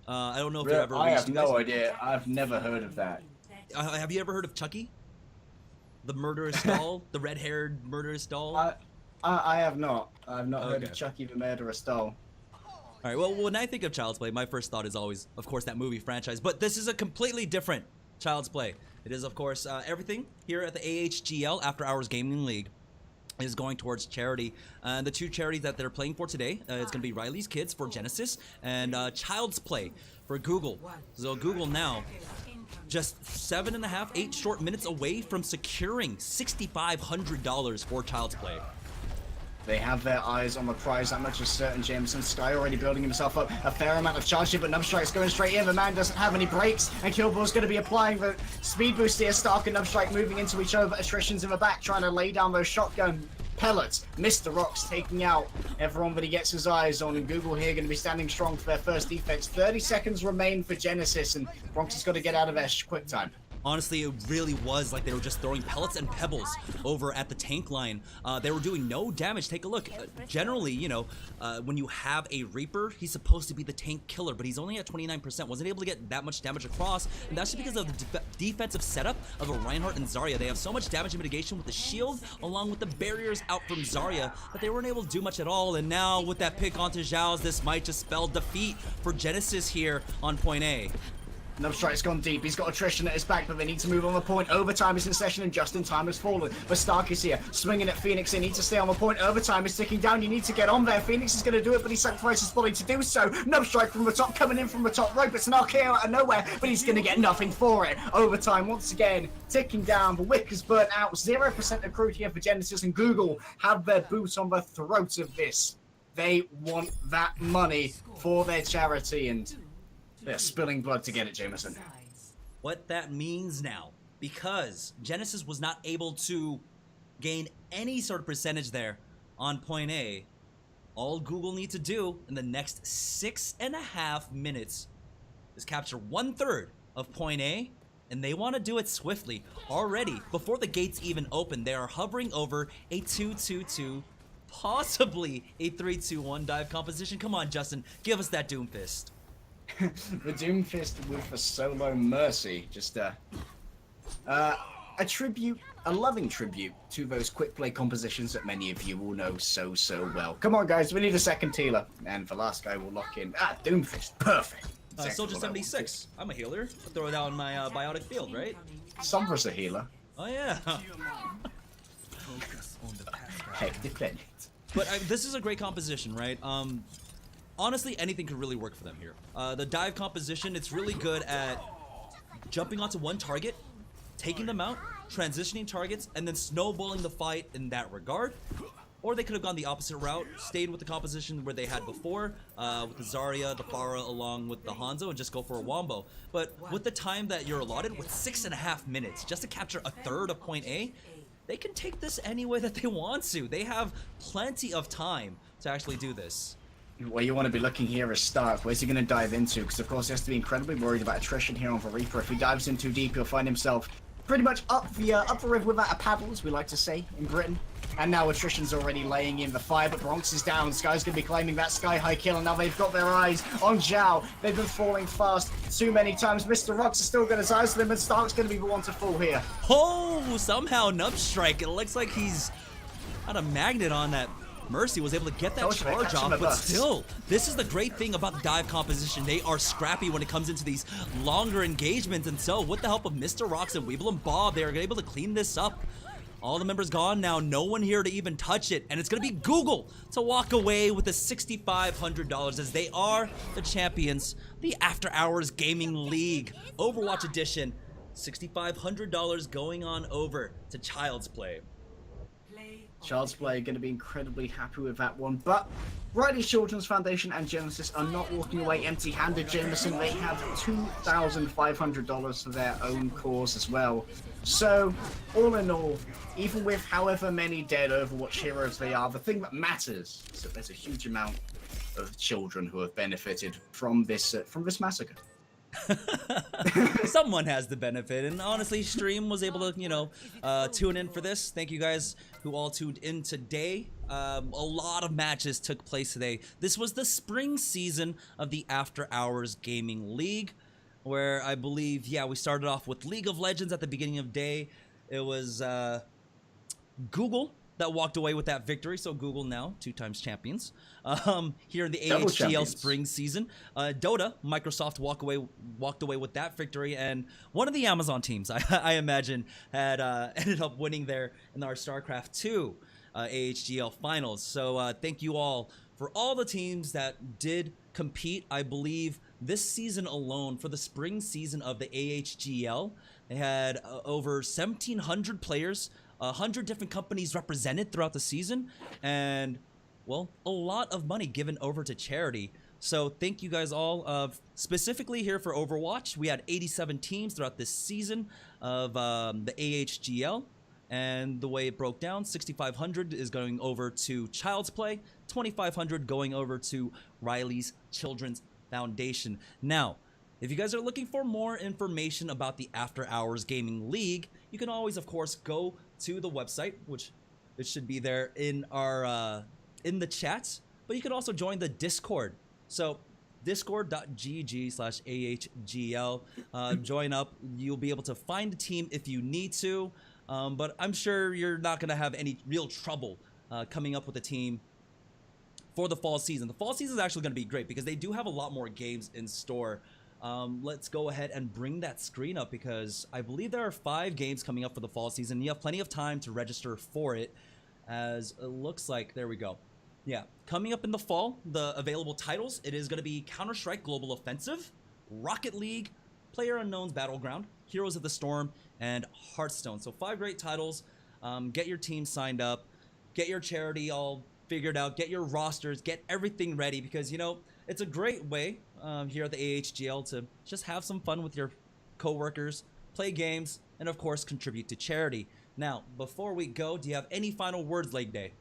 I don't know if you ever. I have no idea. I've never heard of that. Have you ever heard of Chucky? The murderous doll, the red-haired murderous doll. I have not. I've not heard of Chucky the murderous doll. All right. Well, when I think of Child's Play, my first thought is always, of course, that movie franchise. But this is a completely different Child's Play. It is, of course, everything here at the AHGL After Hours Gaming League is going towards charity. And the 2 charities that they're playing for today is going to be Riley's Kids for Genesis and Child's Play for Google. So Google now just 7.5, 8 short minutes away from securing $6,500 for Child's Play. They have their eyes on the prize, that much is certain. Jameson Sky already building himself up a fair amount of charge here, but Nubstrike's going straight in. The man doesn't have any brakes, and Killball's going to be applying the speed boost here. Stark and Nubstrike moving into each other. Attrition's in the back, trying to lay down those shotgun pellets. Mr. Rocks taking out everyone that he gets his eyes on, and Google here going to be standing strong for their first defense. 30 seconds remain for Genesis, and Bronx has got to get out of there quick time. Honestly, it really was like they were just throwing pellets and pebbles over at the tank line. They were doing no damage. Take a look. Generally, you know, when you have a Reaper, he's supposed to be the tank killer, but he's only at 29%. Wasn't able to get that much damage across, and that's just because of the defensive setup of a Reinhardt and Zarya. They have so much damage mitigation with the shield, along with the barriers out from Zarya, that they weren't able to do much at all. And now, with that pick onto Zhao's, this might just spell defeat for Genesis here on point A. Nubstrike's gone deep. He's got attrition at his back, but they need to move on the point. Overtime is in session, and just in time has fallen. But Stark is here, swinging at Phoenix. They need to stay on the point. Overtime is ticking down. You need to get on there. Phoenix is going to do it, but he sacrifices his body to do so. Nubstrike from the top, coming in from the top rope. It's an RKO out of nowhere, but he's going to get nothing for it. Overtime, once again, ticking down. The wick has burnt out. 0% accrued here for Genesis, and Google have their boot on the throat of this. They want that money for their charity, and they're spilling blood to get it, Jameson. What that means now, because Genesis was not able to gain any sort of percentage there on point A, all Google needs to do in the next 6.5 minutes is capture 1/3 of point A, and they want to do it swiftly. Already, before the gates even open, they are hovering over a 2-2-2, possibly a 3-2-1 dive composition. Come on, Justin, give us that Doomfist. The Doomfist with the solo Mercy. Just attribute a loving tribute to those quick play compositions that many of you will know so well. Come on, guys, we need a second healer. And the last guy will lock in. Doomfist, perfect. Soldier 76. I'm a healer. I'll throw down my biotic field, right? Sombra's a healer. Oh yeah. Hectic Planet. But this is a great composition, right? Honestly, anything could really work for them here. The dive composition, it's really good at jumping onto one target, taking them out, transitioning targets, and then snowballing the fight in that regard. Or they could have gone the opposite route, stayed with the composition where they had before, with the Zarya, the Pharah, along with the Hanzo, and just go for a wombo. But with the time that you're allotted, with 6.5 minutes, just to capture a third of point A, they can take this any way that they want to. They have plenty of time to actually do this. Well, you want to be looking here is Stark. Where's he going to dive into? Because, of course, he has to be incredibly worried about attrition here on the Reaper. If he dives in too deep, he'll find himself pretty much up the river without a paddle, as we like to say in Britain. And now attrition's already laying in the fire, but Bronx is down. Sky's going to be claiming that Sky High kill, and now they've got their eyes on Zhao. They've been falling fast too many times. Mr. Rocks has still got his eyes on them, and Stark's going to be the one to fall here. Oh, somehow Nubstrike, it looks like he's got a magnet on that. Mercy was able to get that charge off, but still, this is the great thing about the dive composition. They are scrappy when it comes into these longer engagements, and so with the help of Mr. Rocks and Weeble and Bob, they are able to clean this up. All the members gone now, no one here to even touch it, and it's going to be Google to walk away with the $6,500 as they are the champions, the After Hours Gaming League Overwatch Edition. $6,500 going on over to Child's Play. Child's Play are going to be incredibly happy with that one, but Riley's Children's Foundation and Genesys are not walking away empty-handed. Jameson, they have $2,500 for their own cause as well. So, all in all, even with however many dead Overwatch heroes they are, the thing that matters is that there's a huge amount of children who have benefited from this massacre. Someone has the benefit, and honestly, Stream was able to, tune in for this. Thank you guys who all tuned in today. A lot of matches took place today. This was the spring season of the After Hours Gaming League, where I believe, we started off with League of Legends at the beginning of day. It was Google that walked away with that victory, so Google now 2-time champions. Here in the AHGL spring season, Dota, Microsoft walked away with that victory, and one of the Amazon teams, I imagine, had ended up winning there in our StarCraft 2 AHGL finals. So thank you all for all the teams that did compete. I believe this season alone, for the spring season of the AHGL, they had over 1,700 players, 100 different companies represented throughout the season, and, well, a lot of money given over to charity. So thank you guys all. Specifically here for Overwatch, we had 87 teams throughout this season of the AHGL, and the way it broke down, 6,500 is going over to Child's Play, 2,500 going over to Riley's Children's Foundation. Now, if you guys are looking for more information about the After Hours Gaming League, you can always, of course, go to the website, which it should be there in our in the chat, but you can also join the Discord. So discord.gg/AHGL. Join up. You'll be able to find a team if you need to, but I'm sure you're not going to have any real trouble coming up with a team for the fall season. The fall season is actually going to be great because they do have a lot more games in store. Let's go ahead and bring that screen up because I believe there are 5 games coming up for the fall season. You have plenty of time to register for it, as it looks like. There we go. Yeah, coming up in the fall, the available titles, it is going to be Counter-Strike Global Offensive, Rocket League, PlayerUnknown's Battleground, Heroes of the Storm, and Hearthstone. So 5 great titles. Get your team signed up, get your charity all figured out, get your rosters, get everything ready because, it's a great way here at the AHGL to just have some fun with your coworkers, play games, and of course contribute to charity. Now, before we go, do you have any final words, Leg Day?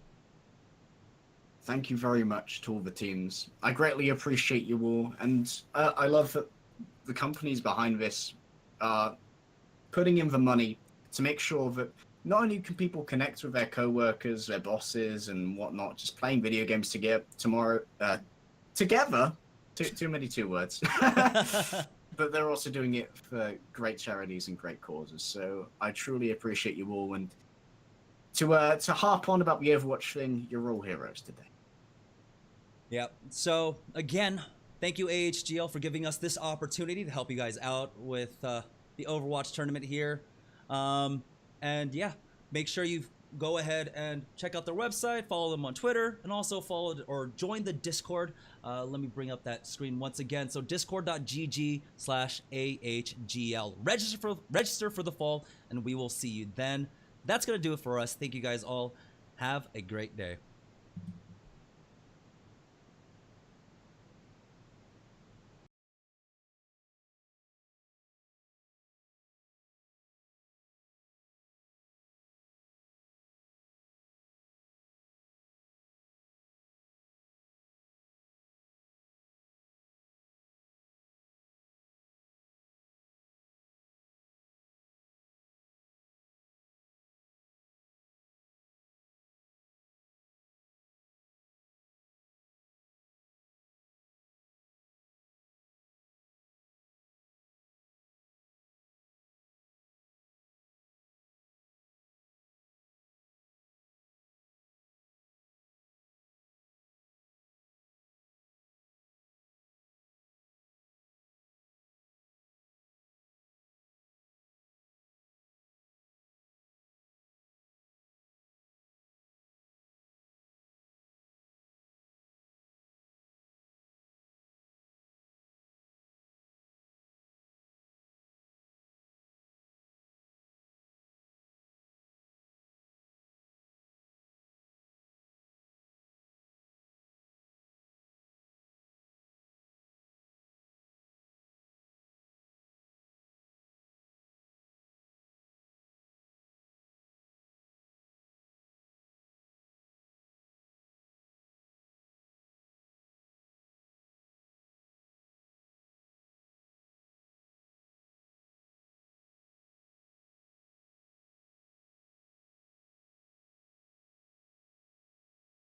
Thank you very much to all the teams. I greatly appreciate you all, and I love that the companies behind this are putting in the money to make sure that not only can people connect with their coworkers, their bosses, and whatnot, just playing video games together tomorrow. Together, too many 2 words. but they're also doing it for great charities and great causes. So I truly appreciate you all, and to harp on about the Overwatch thing, you're all heroes today. Yep. So again, thank you AHGL for giving us this opportunity to help you guys out with the Overwatch tournament here. And yeah, make sure you go ahead and check out their website, follow them on Twitter, and also follow or join the Discord. Let me bring up that screen once again. So discord.gg/AHGL. Register for the fall, and we will see you then. That's gonna do it for us. Thank you guys all. Have a great day.